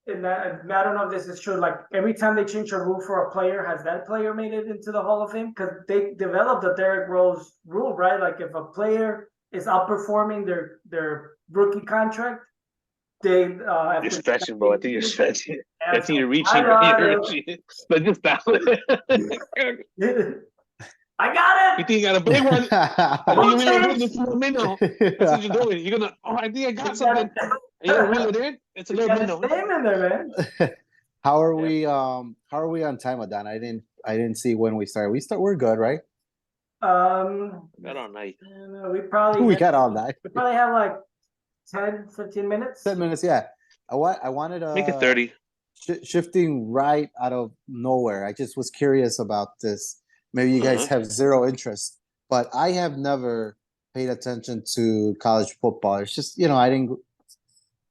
and I don't know if this is true. Like every time they change a rule for a player, has that player made it into the Hall of Fame? Because they developed the Derrick Rose rule, right? Like if a player is outperforming their rookie contract, they you're stretching, bro. I think you're stretching. I think you're reaching. But just stop it. I got You it. think you got a big one? I think you're gonna win this little minnow. That's what you're How doing. You're gonna. Oh, I think I got You something. got And you're gonna reel it in. It's a you little got minnow. his name in there, man. are Yeah. we how are we on time, Adon? I didn't see when we started. We're good, right? Got all night. We probably We have, got all night. we probably have like 10, 15 minutes. 10 minutes, yeah. I wanted Make it 30. shifting right out of nowhere. I just was curious about this. Maybe you guys Uh-huh. have zero interest, but I have never paid attention to college football. It's just, I don't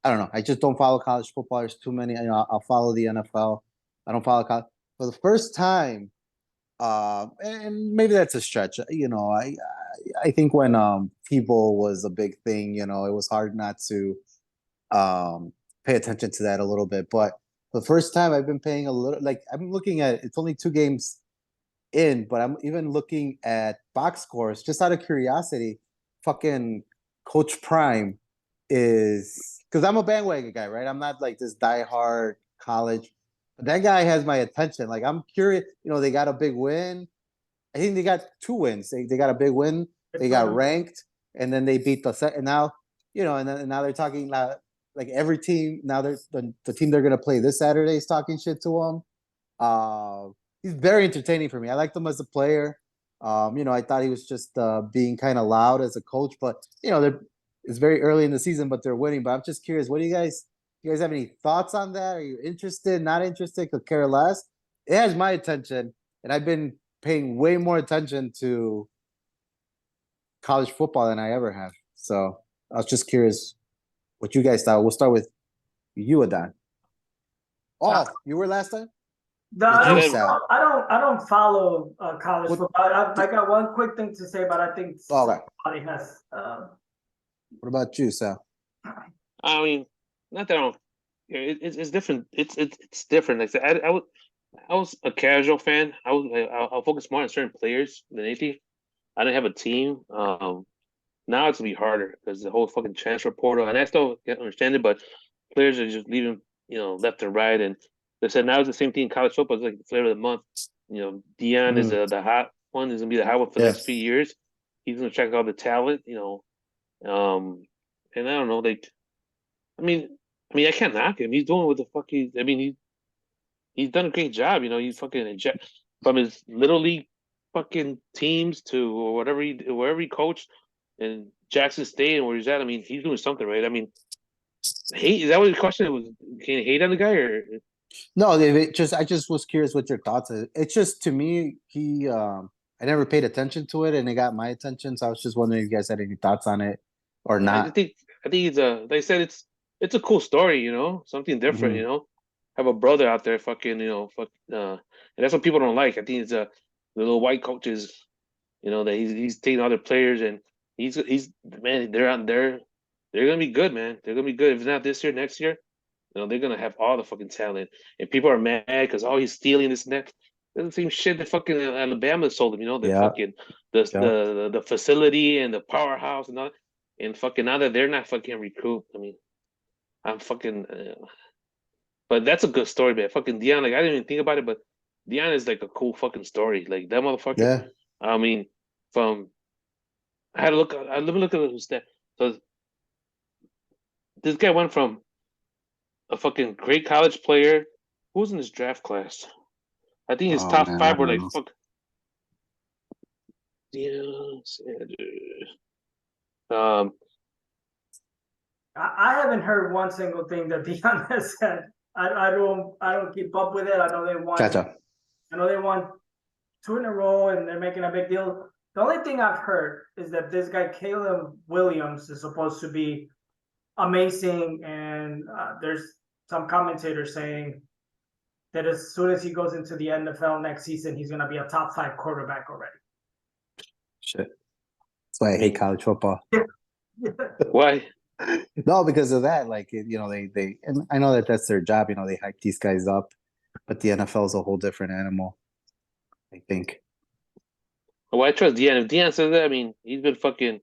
know. I just don't follow college football. There's too many. I'll follow the NFL. I don't follow college. For the first time, and maybe that's a stretch. I think when Tebow was a big thing, it was hard not to pay attention to that a little bit. But the first time I've been paying a little, like I'm looking at it's only 2 games in, but I'm even looking at box scores just out of curiosity. Fucking Coach Prime is because I'm a bandwagon guy, right? I'm not like this diehard college. But that guy has my attention. Like I'm curious. They got a big win. I think they got 2 wins. They got a big win. They got ranked, and then they beat the set. And now, and now they're talking like every team. Now the team they're gonna play this Saturday is talking shit to them. He's very entertaining for me. I liked him as a player. I thought he was just being kind of loud as a coach, but it's very early in the season, but they're winning. But I'm just curious, what do you guys have any thoughts on that? Are you interested, not interested, could care less? It has my attention, and I've been paying way more attention to college football than I ever have. So I was just curious what you guys thought. We'll start with you, Adon. Oh, you were last time? I you, Sal? I don't follow college What- football. I got one quick thing to say, but I think All right. somebody has. What about you, Sal? I mean, not that I don't. It's different. It's different. Like I said, I was a casual fan. I'll focus more on certain players than anything. I didn't have a team. Now it's gonna be harder because the whole fucking transfer portal, and I still can't understand it, but players are just leaving, left and right. And they said now it's the same thing in college football. It's like the flavor of the month. Dion is the hot one. Is gonna be the hot one for the next few years. He's gonna check all the talent. And I don't know. Like, I mean, I can't knock him. He's doing what the fuck he's. I mean, he's done a great job. He's fucking inject from his little league fucking teams to wherever he coached in Jackson State and where he's at. I mean, he's doing something right. I mean, hate is that what the question was? Can you hate on the guy or? No, I just was curious what your thoughts are. It's just to me, I never paid attention to it, and it got my attention. So I was just wondering if you guys had any thoughts on it or not. I think he's like I said, it's a cool story. Something different. Have a brother out there, fucking, and that's what people don't like. I think it's the little white coaches, that he's taking other players and he's man, they're gonna be good, man. They're gonna be good. If not this year, next year, they're gonna have all the fucking talent. And people are mad because he's stealing this and that. That's the same shit that fucking Alabama sold him. The fucking the facility and the powerhouse and all, and fucking now that they're not fucking recouped. I mean, I'm fucking. But that's a good story, man. Fucking Dion, like I didn't even think about it, but Dion is like a cool fucking story. Like that motherfucker. Yeah. I mean, I had to look. Let me look at his stat. So this guy went from a fucking great college player. Who's in his draft class? I think his top 5 were like fuck. Deion Sanders. I haven't heard one single thing that Dion has said. I don't keep up with it. I know they won. Gotcha. I know they won 2 in a row, and they're making a big deal. The only thing I've heard is that this guy Caleb Williams is supposed to be amazing, and there's some commentators saying that as soon as he goes into the NFL next season, he's going to be a top 5 quarterback already. Shit. That's why I hate college football. Why? No, because of that. Like, they and I know that's their job. They hype these guys up, but the NFL is a whole different animal, I think. Well, I trust Dion. If Dion says that, I mean, he's been fucking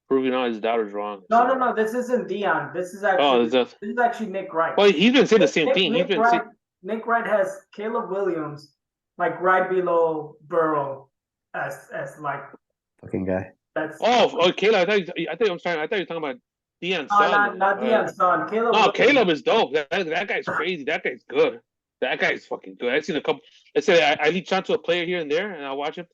proving all his doubters wrong. No. This isn't Dion. This is actually this is actually Nick Wright. Well, he's been saying the same thing. Nick Wright has Caleb Williams like right below Burrow as like Fucking guy. that's Oh, Caleb. I thought you were talking about Deion Son. not Deion Son. Caleb. No, Williams. Caleb is dope. That guy's crazy. That guy's good. That guy's fucking good. I've seen a couple. I said I leech onto a player here and there, and I watch him.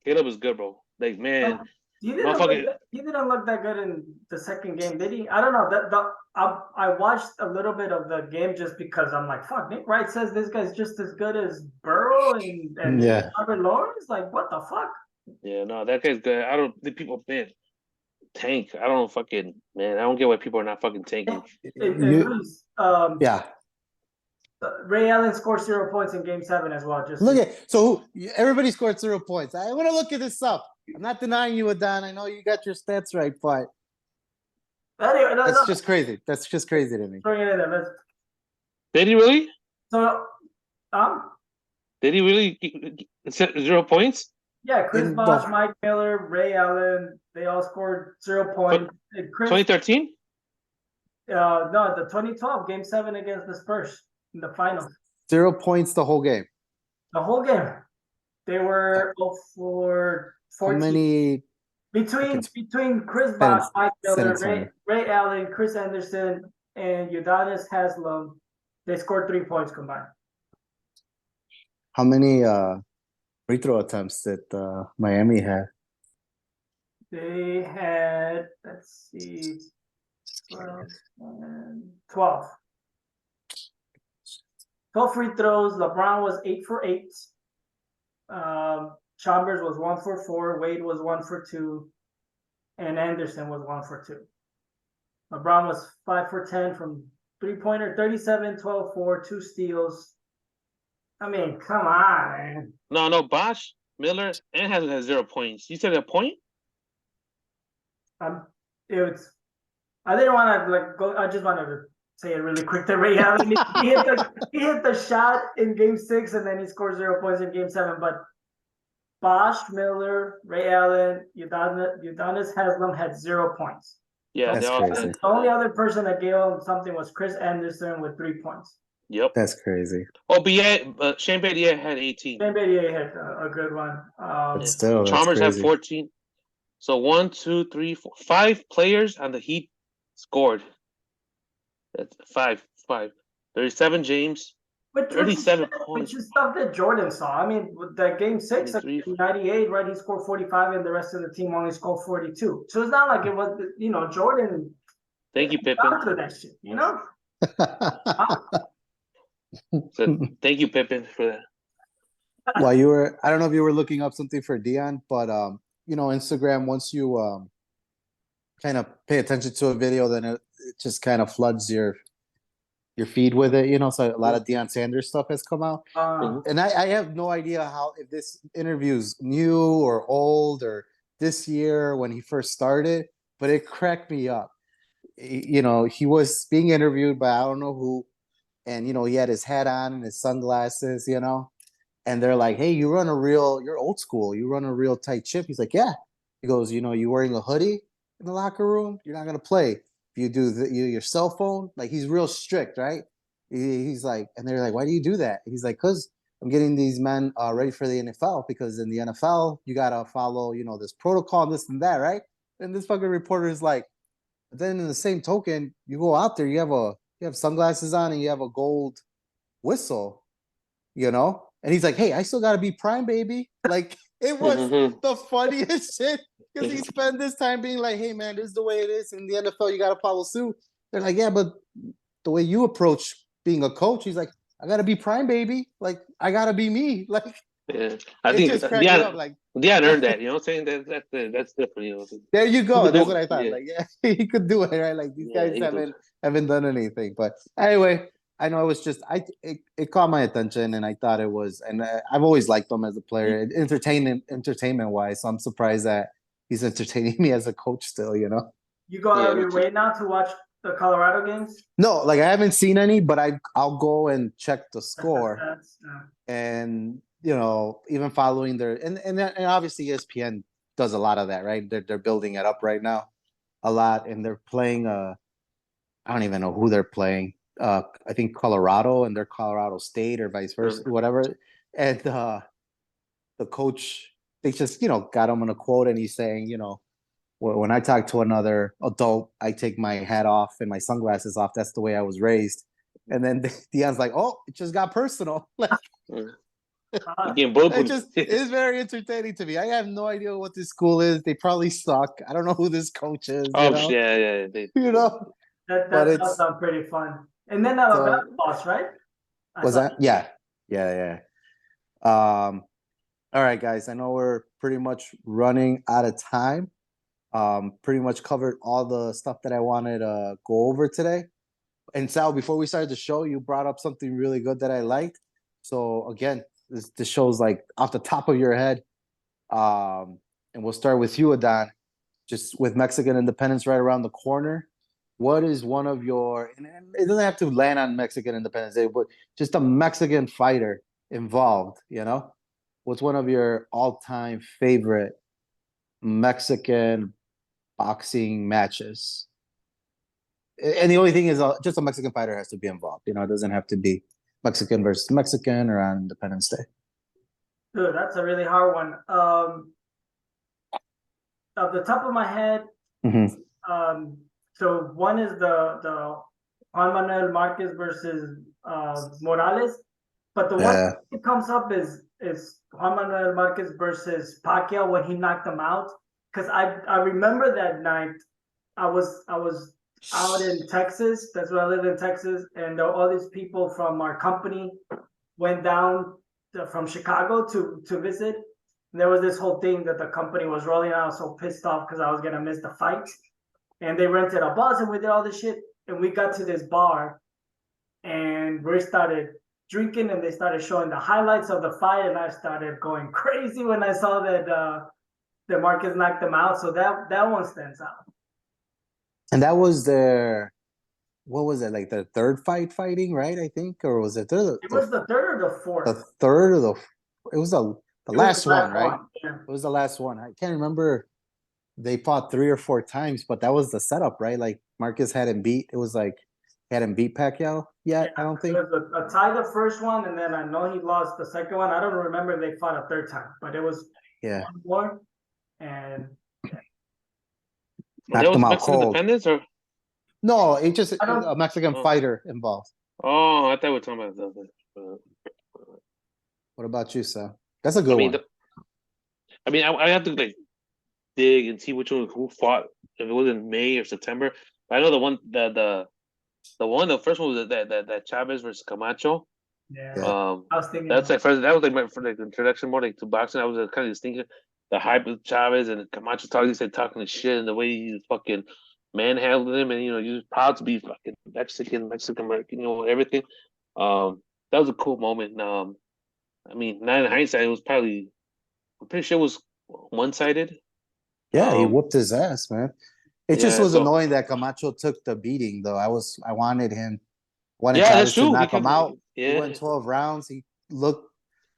Caleb is good, bro. Like man, motherfucking. He didn't look that good in the second game, did he? I don't know. I watched a little bit of the game just because I'm like, fuck. Nick Wright says this guy's just as good as Burrow and Yeah. Trevor Lawrence. Like, what the fuck? Yeah, no, that guy's good. I don't. The people, man, tank. I don't fucking man. I don't get why people are not fucking tanking. Yeah. Ray Allen scored 0 points in Game 7 as well. Just Look at everybody scored 0 points. I want to look at this up. I'm not denying you, Adon. I know you got your stats right, but anyway, that's just crazy. That's just crazy to me. Bring it in there. Did he really? So, Did he really set 0 points? yeah, Chris Bosh, Mike Miller, Ray Allen, they all scored 0 points. 2013? No, the 2012 Game 7 against the Spurs in the finals. 0 points the whole game. The whole game. They were 0 for 14. How many? Between Chris Bosh, Mike Miller, Ray Allen, Chris Anderson, and Udonis Haslem, they scored 3 points combined. How many free throw attempts did Miami have? They had, let's see, 12 and 12. 12 free throws. LeBron was 8 for 8. Chambers was 1 for 4. Wade was 1 for 2. And Anderson was 1 for 2. LeBron was 5 for 10 from 3-pointer, 37, 12, 4, 2 steals. I mean, come on, man. No, Bosh, Miller, and hasn't had 0 points. You said a point? I didn't want to go. I just wanted to say it really quick to Ray Allen. He hit the shot in Game 6, and then he scored 0 points in Game 7. But Bosh, Miller, Ray Allen, Udonis Haslem had 0 points. Yeah, that's crazy. The only other person that gave him something was Chris Anderson with 3 points. Yep. That's crazy. Oh, but yeah, Shane Battier had 18. Shane Battier had a good one. But still, Chalmers had had 14. So 1, 2, 3, 4, 5 players on the Heat scored. That's 5. 37 James. 37 points. Which is stuff that Jordan saw. I mean, with that Game 6, 98, right? He scored 45, and the rest of the team only scored 42. So it's not like it was, Jordan. Thank you, Pippen. For that shit, So thank you, Pippen, for that. Well, I don't know if you were looking up something for Deion, but Instagram, once you kind of pay attention to a video, then it just kind of floods your feed with it, so a lot of Deion Sanders stuff has come out. And I have no idea if this interview's new or old or this year when he first started, but it cracked me up. He was being interviewed by I don't know who, and he had his hat on and his sunglasses, and they're like, hey, you're old school, you run a real tight ship. He's like, yeah. He goes, you wearing a hoodie in the locker room, you're not gonna play. If you do your cell phone, like he's real strict, right? He's like, and they're like, why do you do that? He's like, because I'm getting these men ready for the NFL, because in the NFL you gotta follow this protocol, this and that, right? And this fucking reporter is like, but then in the same token, you go out there, you have sunglasses on and you have a gold whistle, and he's like, hey, I still gotta be prime, baby. Like it was the funniest shit, because he spent this time being like, hey man, this is the way it is in the NFL, you gotta follow suit. They're like, yeah, but the way you approach being a coach, he's like, I gotta be prime, baby. Like I gotta be me. Like yeah, I think Deion earned that. You know what I'm saying? That's different. There you go. That's what I thought. Yeah. Like, yeah, he could do it, right? Like these guys haven't done anything. But anyway, I know it was just it caught my attention, and I thought it was, and I've always liked him as a player, entertainment wise. So I'm surprised that he's entertaining me as a coach still. You go out of your way now to watch the Colorado games? No, like I haven't seen any, but I'll go and check the score, and even following their and obviously ESPN does a lot of that, right? They're building it up right now a lot, and they're playing I don't even know who they're playing. I think Colorado, and they're Colorado State or vice versa, whatever. And the coach they just, got him on a quote, and he's saying, when I talk to another adult, I take my hat off and my sunglasses off. That's the way I was raised. And then Dion's like, oh, it just got personal. Like, Again, both it just is very entertaining to me. I have no idea what this school is. They probably suck. I don't know who this coach is. yeah. That But does it's sound pretty fun. And then so- basketballs, right? I was saw that? Yeah. All right, guys. I know we're pretty much running out of time. Pretty much covered all the stuff that I wanted to go over today. And Sal, before we started the show, you brought up something really good that I liked. So again, this show's like off the top of your head. And we'll start with you, Adon. Just with Mexican independence right around the corner, what is one of your, and it doesn't have to land on Mexican Independence Day, but just a Mexican fighter involved, What's one of your all-time favorite Mexican boxing matches? And the only thing is just a Mexican fighter has to be involved. It doesn't have to be Mexican versus Mexican or on Independence Day. Dude, that's a really hard one. Off the top of my head, so one is the Juan Manuel Marquez versus Morales, but the one that comes up is Juan Manuel Marquez versus Pacquiao when he knocked him out. Because I remember that night, I was out in Texas. That's where I live in Texas, and all these people from our company went down from Chicago to visit. And there was this whole thing that the company was rolling out. I was so pissed off because I was gonna miss the fight. And they rented a bus and we did all this shit. And we got to this bar and we started drinking and they started showing the highlights of the fight. And I started going crazy when I saw that Marquez knocked them out. So that one stands out. And that was what was it, like the third fighting, right? I think, or was it third? It was the third or the fourth? The third or it was the last one, right? Yeah. It was the last one. I can't remember. They fought 3 or 4 times, but that was the setup, right? Like Marquez hadn't beat. It was like hadn't beat Pacquiao yet. I don't think. It was a tie the first one, and then I know he lost the second one. I don't remember if they fought a third time, but it was one more. And that was Mexican Independence, or no? It just a Mexican fighter involved. Oh, I thought we were talking about that. What about you, Sal? That's a good one. I have to dig and see who fought. If it was in May or September, but I know the first one was that Chavez versus Camacho. Yeah. I was thinking that's that was like my introduction more to boxing. I was kind of just thinking the hype of Chavez and Camacho talking the shit and the way he fucking manhandled him, and he was proud to be fucking Mexican American, everything. That was a cool moment. Not in hindsight, it was probably, I'm pretty sure it was one-sided. Yeah, he whooped his ass, man. It just was annoying that Camacho took the beating, though. I wanted Chavez to knock him out. Yeah. He went 12 rounds. He looked,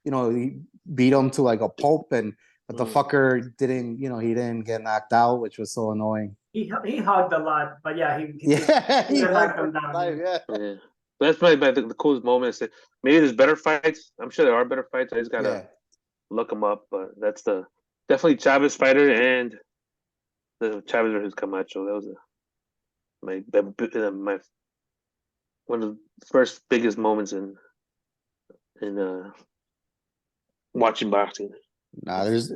he beat him to like a pulp, but the fucker didn't, he didn't get knocked out, which was so annoying. He hugged a lot, but yeah, he knocked him down. Yeah. That's probably the coolest moments. Maybe there's better fights. I'm sure there are better fights. I just gotta look them up. But that's definitely Chavez fighter and the Chavez versus Camacho. That was my one of the first biggest moments in watching boxing. Nah, there's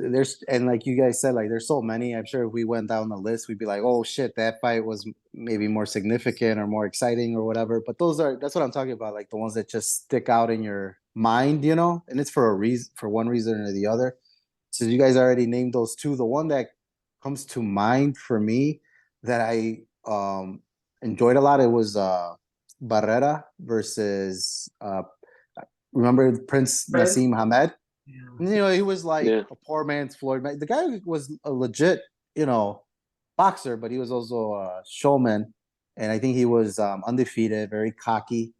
and like you guys said, like there's so many. I'm sure if we went down the list, we'd be like, oh shit, that fight was maybe more significant or more exciting or whatever. But that's what I'm talking about, like the ones that just stick out in your mind, and it's for a reason, for one reason or the other. So you guys already named those two. The one that comes to mind for me that I enjoyed a lot, it was Barrera versus remember Prince Nassim Hamed? Yeah. He was like a poor man's Floyd. The guy was a legit, boxer, but he was also a showman. And I think he was undefeated, very cocky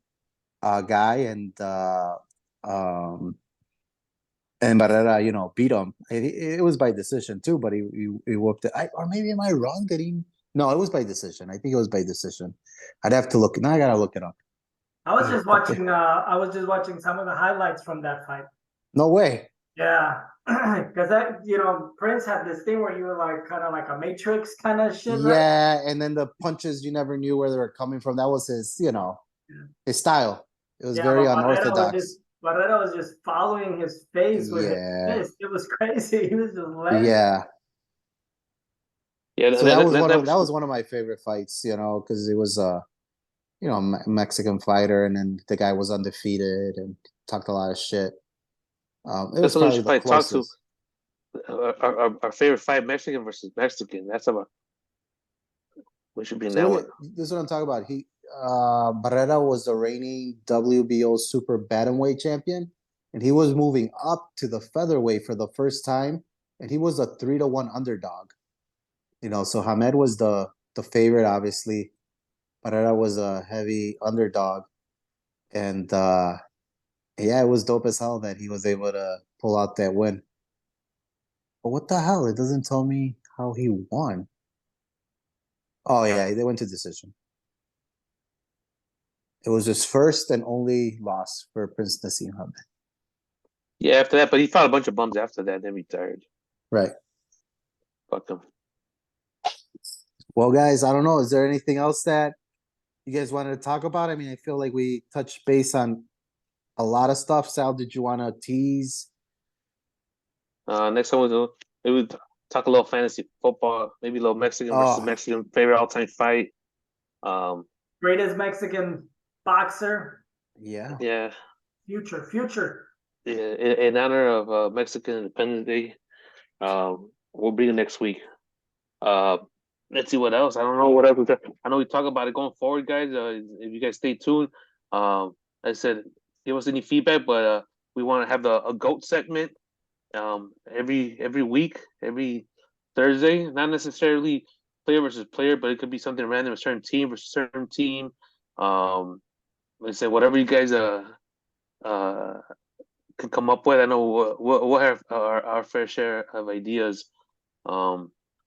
guy. And Barrera, beat him. It was by decision too, but he whooped it. Or maybe am I wrong? No, it was by decision. I think it was by decision. I'd have to look. Now I gotta look it up. I was just watching. I was just watching some of the highlights from that fight. No way. Yeah, because that Prince had this thing where he was like kind of like a Matrix kind of shit, right? Yeah, and then the punches you never knew where they were coming from. That was his, his style. It was Yeah, very but unorthodox. Barrera was just following his face with his Yeah, fist. It was crazy. He was just letting. yeah. Yeah, So that was one of my favorite fights, because it was Mexican fighter, and then the guy was undefeated and talked a lot of shit. It was that's what we probably should the probably talk to. closest. Our favorite fight, Mexican versus Mexican. That's about. We should be in So that look one. this is what I'm talking about. Barrera was the reigning WBO super bantamweight champion, and he was moving up to the featherweight for the first time, and he was a 3-1 underdog. So Hamed was the favorite, obviously. Barrera was a heavy underdog, and yeah, it was dope as hell that he was able to pull out that win. But what the hell? It doesn't tell me how he won. Oh yeah, they went to decision. It was his first and only loss for Prince Nassim Hamed. Yeah, after that, but he fought a bunch of bums after that, then retired. Right. Fuck him. Well, guys, I don't know. Is there anything else that you guys wanted to talk about? I mean, I feel like we touched base on a lot of stuff. Sal, did you want to tease? Next time we would talk a little fantasy football, maybe a little Mexican versus Oh. Mexican favorite all-time fight. Greatest Mexican boxer. Yeah. Yeah, Future. yeah. In honor of Mexican Independence Day, we'll bring it next week. Let's see what else. I don't know what else. I know we talk about it going forward, guys. If you guys stay tuned, like I said, give us any feedback. But we want to have a goat segment every week, every Thursday. Not necessarily player versus player, but it could be something random, a certain team versus a certain team. Like I said, whatever you guys can come up with. I know we'll have our fair share of ideas.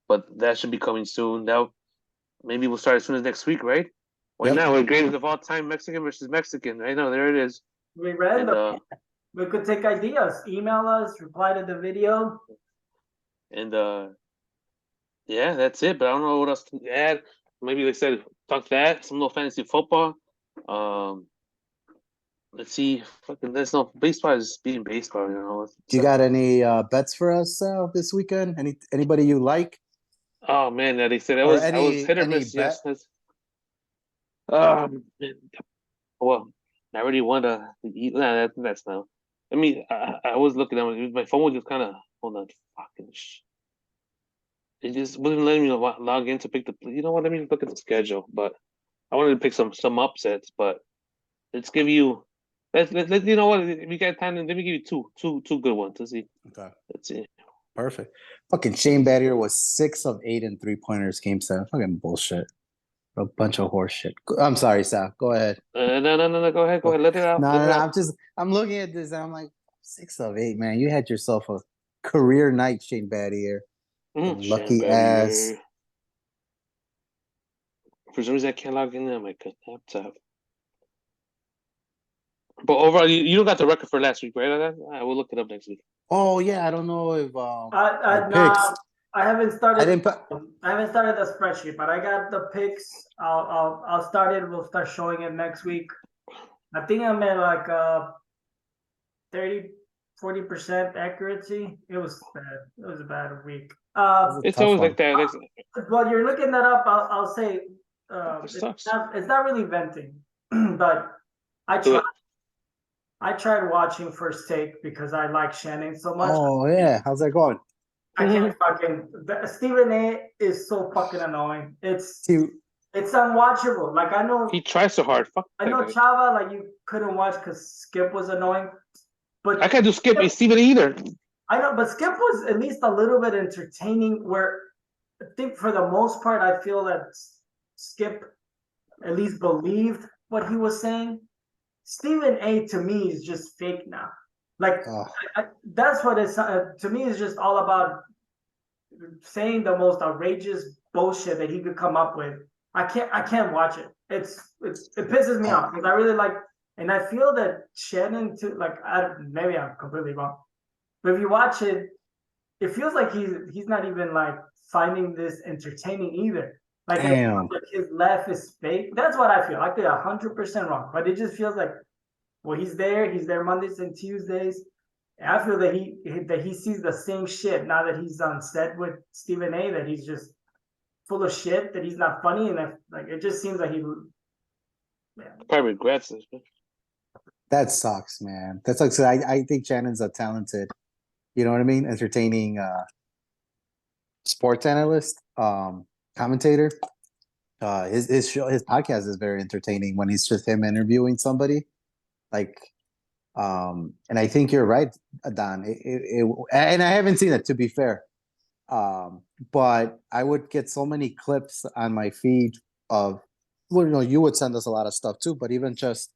But that should be coming soon. Now, maybe we'll start as soon as next week, right? Why Yep. not? We're greatest of all time, Mexican versus Mexican. Right now, there it is. We read And we could take ideas, email us, reply to the video. and yeah, that's it. But I don't know what else to add. Maybe like I said, talk that, some little fantasy football. Let's see. Fucking there's no baseball is being baseball, Do you got any bets for us, Sal, this weekend? Anybody you like? Oh man, that they said I Or was hit or any miss. bet? Yes. Well, I already won to eat. Nah, that's now. I mean, I was looking at my phone was just kind of hold on, fucking. It just wasn't letting me log in to pick the. You know what? Let me look at the schedule. But I wanted to pick some upsets. But let's give you. Let you know what? If you got time, let me give you two good ones. Let's see. Okay. Let's see. Perfect. Fucking Shane Battier was 6 of 8 in 3-pointers game 7. Fucking bullshit. A bunch of horse shit. I'm sorry, Sal. Go ahead. No. Go ahead. Let it out. No, Let it no. out. I'm looking at this and I'm like, 6 of 8, man. You had yourself a career night, Shane Battier. Lucky Shane ass. Battier. For some reason, I can't log in on my laptop. But overall, you don't got the record for last week, right? I will look it up next week. Oh yeah, I don't know if I picks. haven't started. I didn't put. I haven't started the spreadsheet, but I got the picks. I'll start it. We'll start showing it next week. I think I'm at like 40% accuracy. It was bad. It was a bad week. It's always like that. While you're looking that up, I'll say Sucks. it's not really venting, but I tried watching First Take because I like Shannon so much. Oh yeah, how's that going? I can't fucking. Stephen A is so fucking annoying. It's unwatchable. Like I know he tries so hard. Fuck. I know Chava, like you couldn't watch because Skip was annoying. But I can't do Skip and Stephen either. I know, but Skip was at least a little bit entertaining. Where I think for the most part, I feel that Skip at least believed what he was saying. Stephen A to me is just fake now. Like that's what it's to me is just all about saying the most outrageous bullshit that he could come up with. I can't watch it. It pisses me off because I really like, and I feel that Shannon too. Like maybe I'm completely wrong, But if you watch it, it feels like he's not even like finding this entertaining either. Like, it Damn. feels like his laugh is fake. That's what I feel. I could 100% wrong, but it just feels like, well, he's there. He's there Mondays and Tuesdays. And I feel that he sees the same shit now that he's on set with Stephen A. That he's just full of shit. That he's not funny, and like it just seems like he. Yeah. Probably regrets this. That sucks, man. That sucks. I think Shannon's a talented, you know what I mean, entertaining sports analyst, commentator. His show, his podcast is very entertaining when he's just him interviewing somebody. Like, and I think you're right, Don. And I haven't seen it, to be fair. But I would get so many clips on my feed of, well, you know, you would send us a lot of stuff too, but even just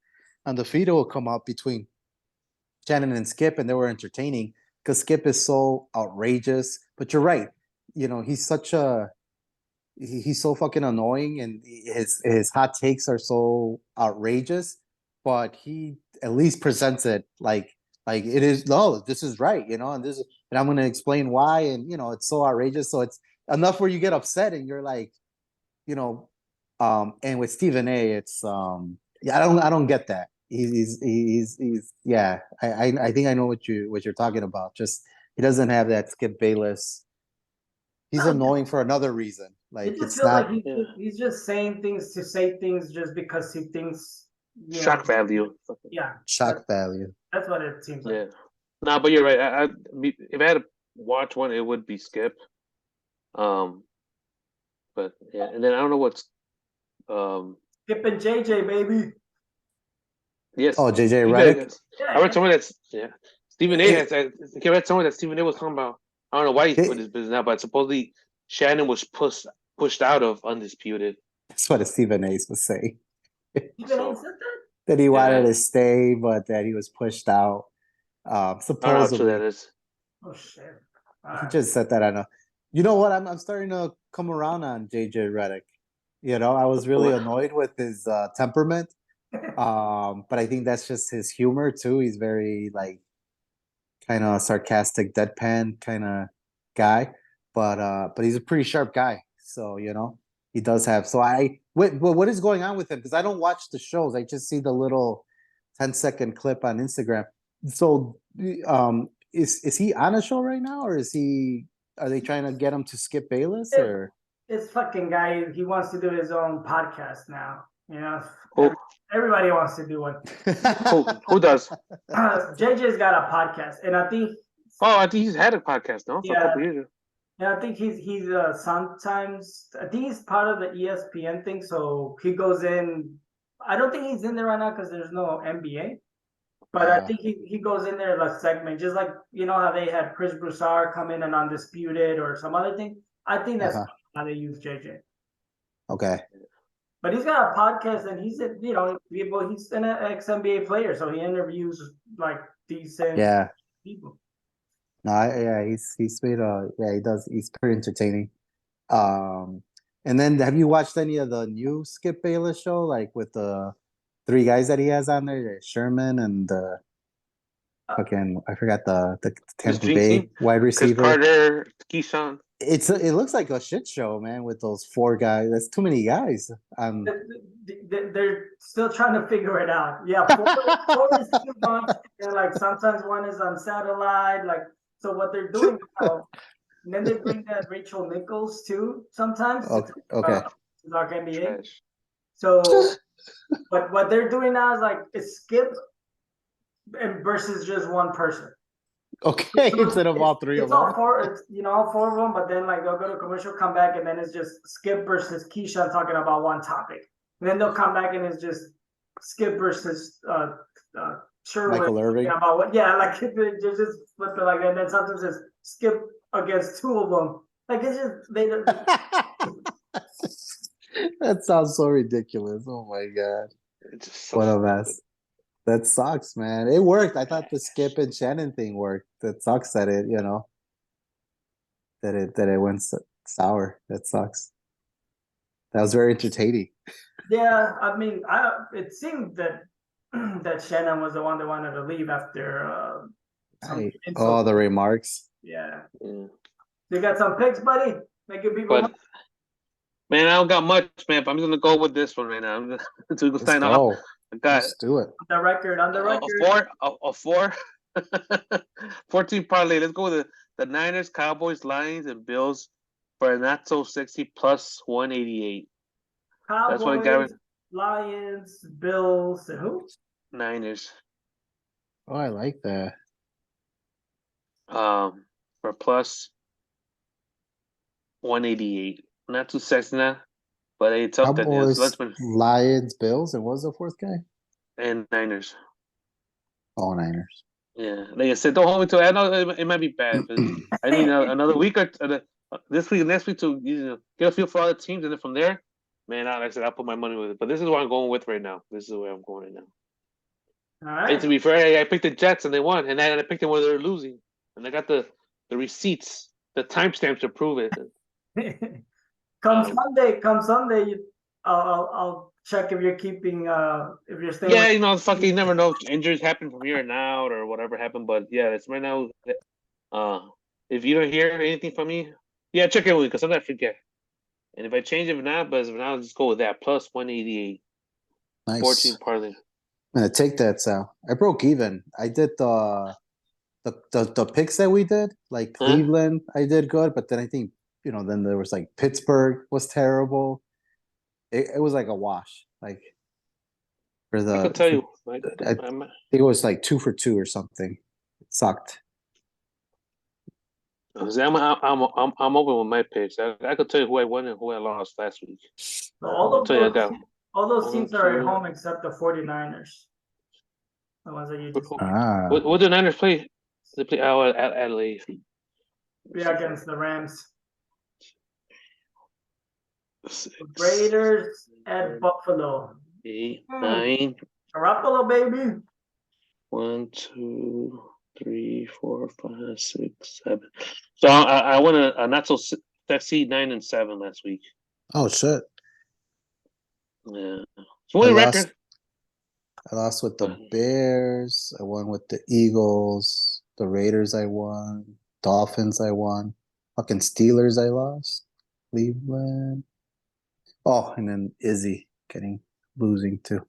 on the feed, it will come up between Shannon and Skip, and they were entertaining because Skip is so outrageous. But you're right, you know, he's so fucking annoying, and his hot takes are so outrageous. But he at least presents it like it is. No, this is right, you know, and I'm going to explain why, and you know, it's so outrageous, so it's enough where you get upset, and you're like, you know, and with Stephen A, it's yeah, I don't get that. He's yeah. I think I know what you're talking about. Just he doesn't have that Skip Bayless. He's annoying for another reason. Like, It just it's feels not like he's just saying things to say things just because he thinks. Shock value. Yeah, shock value. that's what it seems like. Yeah. No, but you're right. If I had to watch one, it would be Skip. But yeah, and then I don't know what's Skip and JJ, baby. yes. Oh, JJ Stephen A. Redick. I read someone that's Stephen A. has. I read someone that Stephen A. was talking about. I don't know why he put his business out, but supposedly Shannon was pushed out of Undisputed. That's what Stephen A. was saying. Stephen A. said that? That he wanted to stay, but that he was pushed out. I don't know how true Supposedly, that is. Oh shit! he just said that. I know. You know what? I'm starting to come around on JJ Redick. You know, I was really annoyed with his temperament. But I think that's just his humor too. He's very like kind of sarcastic, deadpan kind of guy. But he's a pretty sharp guy. So, you know, he does have. So what is going on with him? Because I don't watch the shows. I just see the little 10-second clip on Instagram. So, is he on a show right now, or are they trying to get him to Skip Bayless, or? This fucking guy, he wants to do his own podcast now. You know, Who? everybody wants to do one. Who does? JJ's got a podcast, and I think. Oh, I think he's had a podcast now for a couple years. Yeah, I think he's sometimes. I think he's part of the ESPN thing, so he goes in. I don't think he's in there right now because there's no NBA. But I think he goes in there as a segment, just like, you know, how they had Chris Broussard come in and Undisputed or some other thing. I think that's how they use JJ. Okay. But he's got a podcast, and he's he's an ex-NBA player, so he interviews like decent people. No, he's made he does. He's pretty entertaining. And then have you watched any of the new Skip Bayless show, like with the 3 guys that he has on there, Sherman and fucking I forgot the Tampa Bay wide receiver, Carter, Keyshawn. It looks like a shit show, man, with those 4 guys. That's too many guys. They're still trying to figure it out. Yeah, 4 is too much. And like sometimes one is on satellite. Like, so what they're doing now, and then they bring that Rachel Nichols too sometimes. Okay. Like NBA. So, but what they're doing now is like it's Skip and versus just one person. Okay, so instead of all 3 of them. All 4, all 4 of them, but then like they'll go to commercial, come back, and then it's just Skip versus Keyshawn talking about one topic. And then they'll come back and it's just Skip versus Sherwood. Michael Irving. About what? Yeah, like they just flip it like that. And then sometimes it's Skip against 2 of them. Like it's just they. That sounds so ridiculous. Oh my god! It's just so what a mess. That sucks, man. It worked. I thought the Skip and Shannon thing worked. That sucks that it, that it went sour. That sucks. That was very entertaining. Yeah, I mean, it seemed that that Shannon was the one that wanted to leave after some Right. insult. Oh, the remarks. Yeah. Yeah. You got some picks, buddy? Make it people. But man, I don't got much, man. But I'm just gonna go with this one right now. I'm gonna to Let's sign off. go. I got Let's do it. On the record, on the a record. four, 14 parlay. Let's go with the Niners, Cowboys, Lions, and Bills for a not so sexy plus 188. That's what I Cowboys, got. Lions, Bills, and who? Niners. Oh, I like that. For plus 188. Not too sexy now, but it's up there. Cowboys, Let's Lions, Bills, and what was the fourth guy? and Niners. Oh, Niners. Yeah, like I said, don't hold me to it. I know it might be bad, but I need another week or this week, next week to get a feel for all the teams, and then from there, man, like I said, I'll put my money with it. But this is what I'm going with right now. This is where I'm going right now. All And right. to be fair, I picked the Jets and they won, and I picked them when they were losing, and I got the receipts, the timestamps to prove it. Come Sunday, I'll check if you're keeping if you're staying. Yeah, fuck, you never know. Injuries happen from here and out or whatever happened, but yeah, it's right now. If you don't hear anything from me, yeah, check it with because sometimes I forget. And if I change it now, but as of now, I'll just go with that plus 188, Nice. 14 parlay. I'm gonna take that, Sal. I broke even. I did the picks that we did, like Huh? Cleveland. I did good, but then I think then there was like Pittsburgh was terrible. It was like a wash. Like for the, I can tell you, I think it was like 2 for 2 or something. It sucked. I'm open with my picks. I could tell you who I won and who I lost last week. All those one, teams are at two. home except the 49ers. The ones that you just What do the Niners play? They play out at Adelaide. yeah, against the Rams. 6, Raiders at Buffalo. 8, 9. Garoppolo, baby. 1, 2, 3, 4, 5, 6, 7. So I won a not so sexy 9 and 7 last week. Oh shit! Yeah. So what record? I lost with the Bears. I won with the Eagles. The Raiders I won. Dolphins I won. Fucking Steelers I lost. Cleveland. Oh, and then Izzy losing too.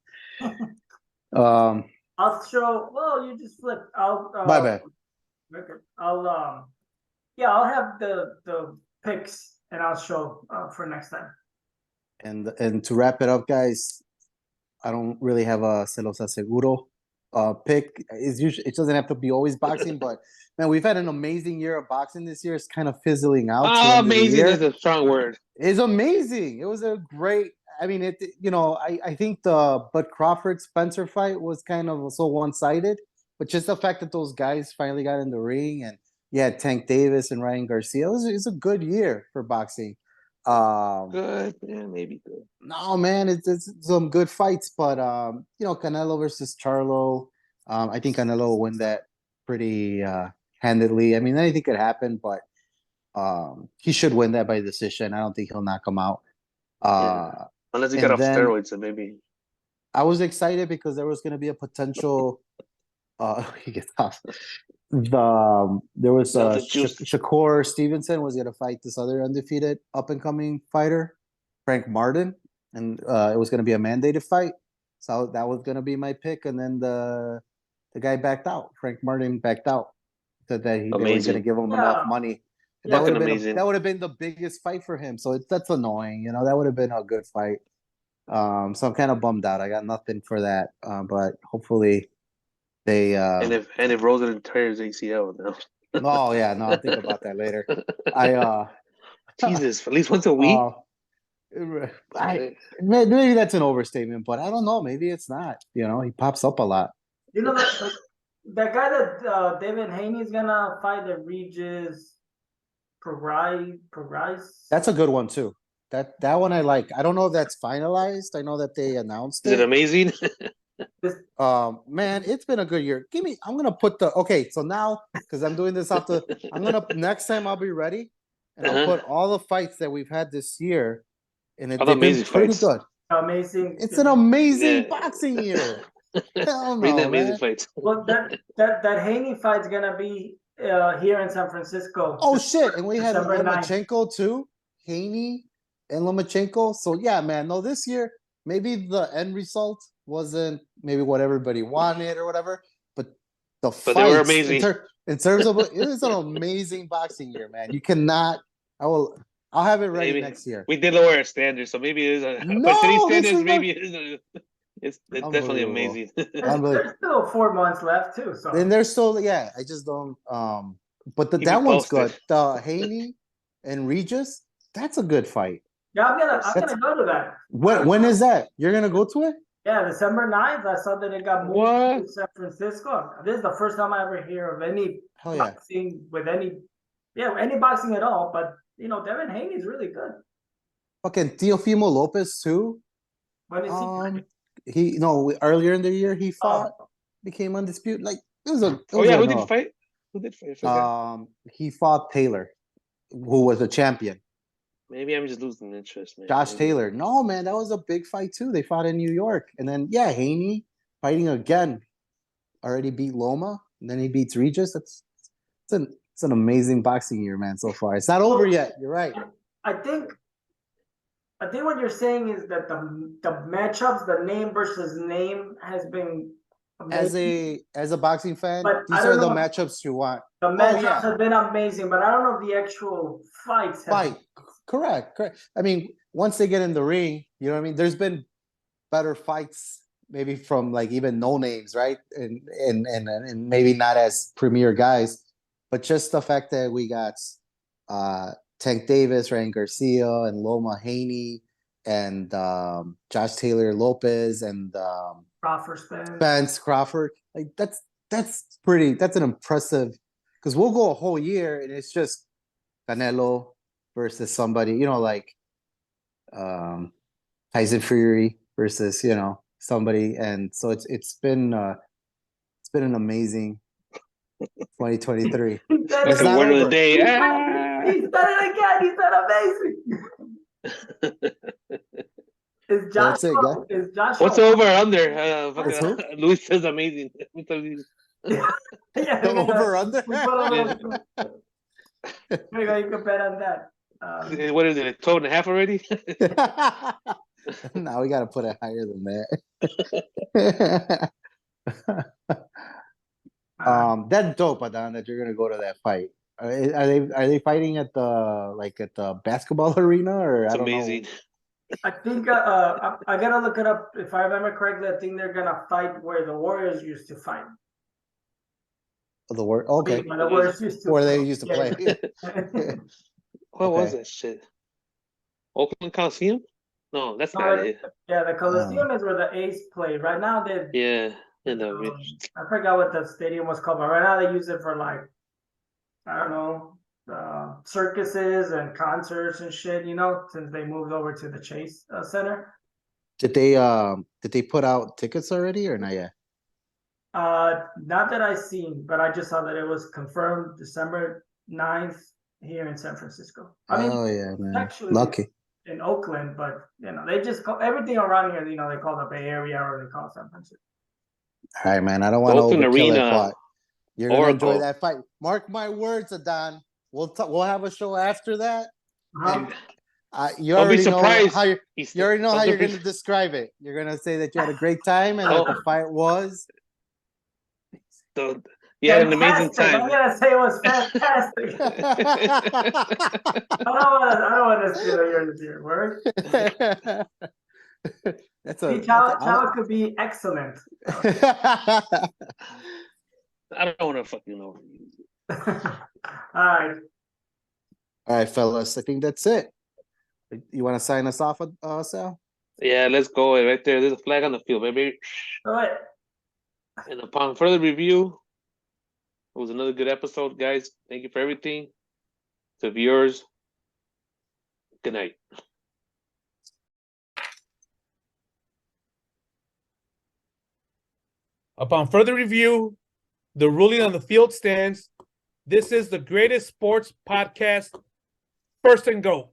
I'll show. Well, you just flip. My bad. I'll have the picks and I'll show for next time. And to wrap it up, guys, I don't really have a Los Aseguro pick. It doesn't have to be always boxing, but man, we've had an amazing year of boxing this year. It's kind of fizzling out. Amazing is a strong word. It's amazing. It was a great. I mean, I think the Bud Crawford Spencer fight was kind of so one-sided, but just the fact that those guys finally got in the ring and Tank Davis and Ryan Garcia, it's a good year for boxing. Good, yeah, maybe good. No, man, it's some good fights, but Canelo versus Charlo. I think Canelo will win that pretty handedly. I mean, anything could happen, but he should win that by decision. I don't think he'll knock him out. Unless he got off steroids, and maybe. I was excited because there was going to be a potential. He gets off. There was Shakur Stevenson was going to fight this other undefeated up and coming fighter, Frank Martin, and it was going to be a mandated fight. So that was going to be my pick, and then the guy backed out. Frank Martin backed out. Said that they were going to give him enough money. That would have been the biggest fight for him. So that's annoying. That would have been a good fight. So I'm kind of bummed out. I got nothing for that. But hopefully they and if Rosen tears ACL now. Oh yeah, no, I'll think about that later. Jesus, at least once a week. Maybe that's an overstatement, but I don't know. Maybe it's not. He pops up a lot. That guy that David Haney's gonna fight, the Regis Progrise. That's a good one too. That one I like. I don't know if that's finalized. I know that they announced it. Is it amazing? Man, it's been a good year. I'm gonna put so now because I'm doing this next time I'll be ready and I'll put all the fights that we've had this year and they've been pretty good. Amazing. It's an amazing boxing year. Hell Bring the no, amazing man. fights. Well, that Haney fight's gonna be here in San Francisco. Oh shit! And we had December 9th. Lomachenko too, Haney and Lomachenko. So yeah, man. No, this year maybe the end result wasn't maybe what everybody wanted or whatever, but the But they were fights amazing. in terms of it was an amazing boxing year, man. You cannot. I'll have it ready Maybe next year. we did lower our standards, so maybe it is. But No, today's this standards, is maybe it is. It's definitely Unbelievable. amazing. There's still 4 months left too. So And they're still, yeah. I just don't. But Keep that me one's posted. good. The Haney and Regis, that's a good fight. yeah, I'm That's- gonna go to that. When is that? You're gonna go to it? Yeah, December 9th, I saw that it got moved What? to San Francisco. This is the first time I ever hear of any Hell yeah. boxing with any boxing at all. But Devin Haney's really good. Fucking Teofimo Lopez too. When is he? Earlier in the year he fought, Oh, became undisputed. Like it was a. It Oh was yeah, a who no. did fight? Who did fight? I forgot. He fought Taylor, who was a champion. Maybe I'm just losing interest, man. Josh Maybe. Taylor. No, man, that was a big fight too. They fought in New York, and then yeah, Haney fighting again. Already beat Loma, and then he beats Regis. It's an amazing boxing year, man. So far, it's not over yet. You're right. I think what you're saying is that the matchups, the name versus name, has been amazing. As a boxing fan, But these I are don't the know. matchups you want. The matchups yeah. have been amazing, but I don't know if the actual fights have Fight. Correct. I mean, once they get in the ring, you know what I mean? There's been better fights, maybe from like even no names, right? And maybe not as premier guys, but just the fact that we got Tank Davis, Ryan Garcia, and Loma Haney, and Josh Taylor Lopez, and Crawford Spence Crawford. Like that's an impressive, because we'll go a whole year and it's just Canelo versus somebody, like Tyson Fury versus somebody, and so it's been an amazing 2023. That's It's the not word of the over. day. He said it again. He said amazing. Is That's it, Joshua? Is Joshua? What's over or under? It's who? Luis says amazing. Yeah, The over under. we put a little. There you go. You can bet on that. What is it? A 12.5 already? Now we got to put it higher than that. That's dope, Adan, that you're gonna go to that fight. Are they fighting at the basketball arena, or It's I don't amazing. know? I think I gotta look it up. If I remember correctly, I think they're gonna fight where the Warriors used to fight. The word okay, Where the Warriors used to where they used to play. Yeah. What was Okay. that shit? Oakland Coliseum? No, that's No, not it. Yeah, the Coliseum is where the A's play. Right now, Yeah, in the I forgot what the stadium was called, but right now they use it for like, I don't know, circuses and concerts and shit. Since they moved over to the Chase Center. Did they put out tickets already or not yet? Not that I seen, but I just saw that it was confirmed December 9th here in San Francisco. I mean, Oh yeah, man, actually lucky. in Oakland, but they just call everything around here. They call the Bay Area or they call it San Francisco. All right, man. I don't want to Oakland overkill it, Arena, but you're gonna enjoy Oracle. that fight. Mark my words, Adan. We'll have a show after that. Uh-huh. You Don't be already know surprised. how you already know how you're Don't gonna describe it. You're gonna say that you had a great time and that the fight was. You had an amazing Fantastic. I'm time. gonna say it was fantastic. I don't want to steal your word. Chao could be excellent. I don't want to fucking know. All right. All right, fellas. I think that's it. You want to sign us off, Sal? Yeah, let's go right there. There's a flag on the field, baby. All right. And upon further review, it was another good episode, guys. Thank you for everything. To viewers, good night. Upon further review, the ruling on the field stands. This is the greatest sports podcast, First and Goat.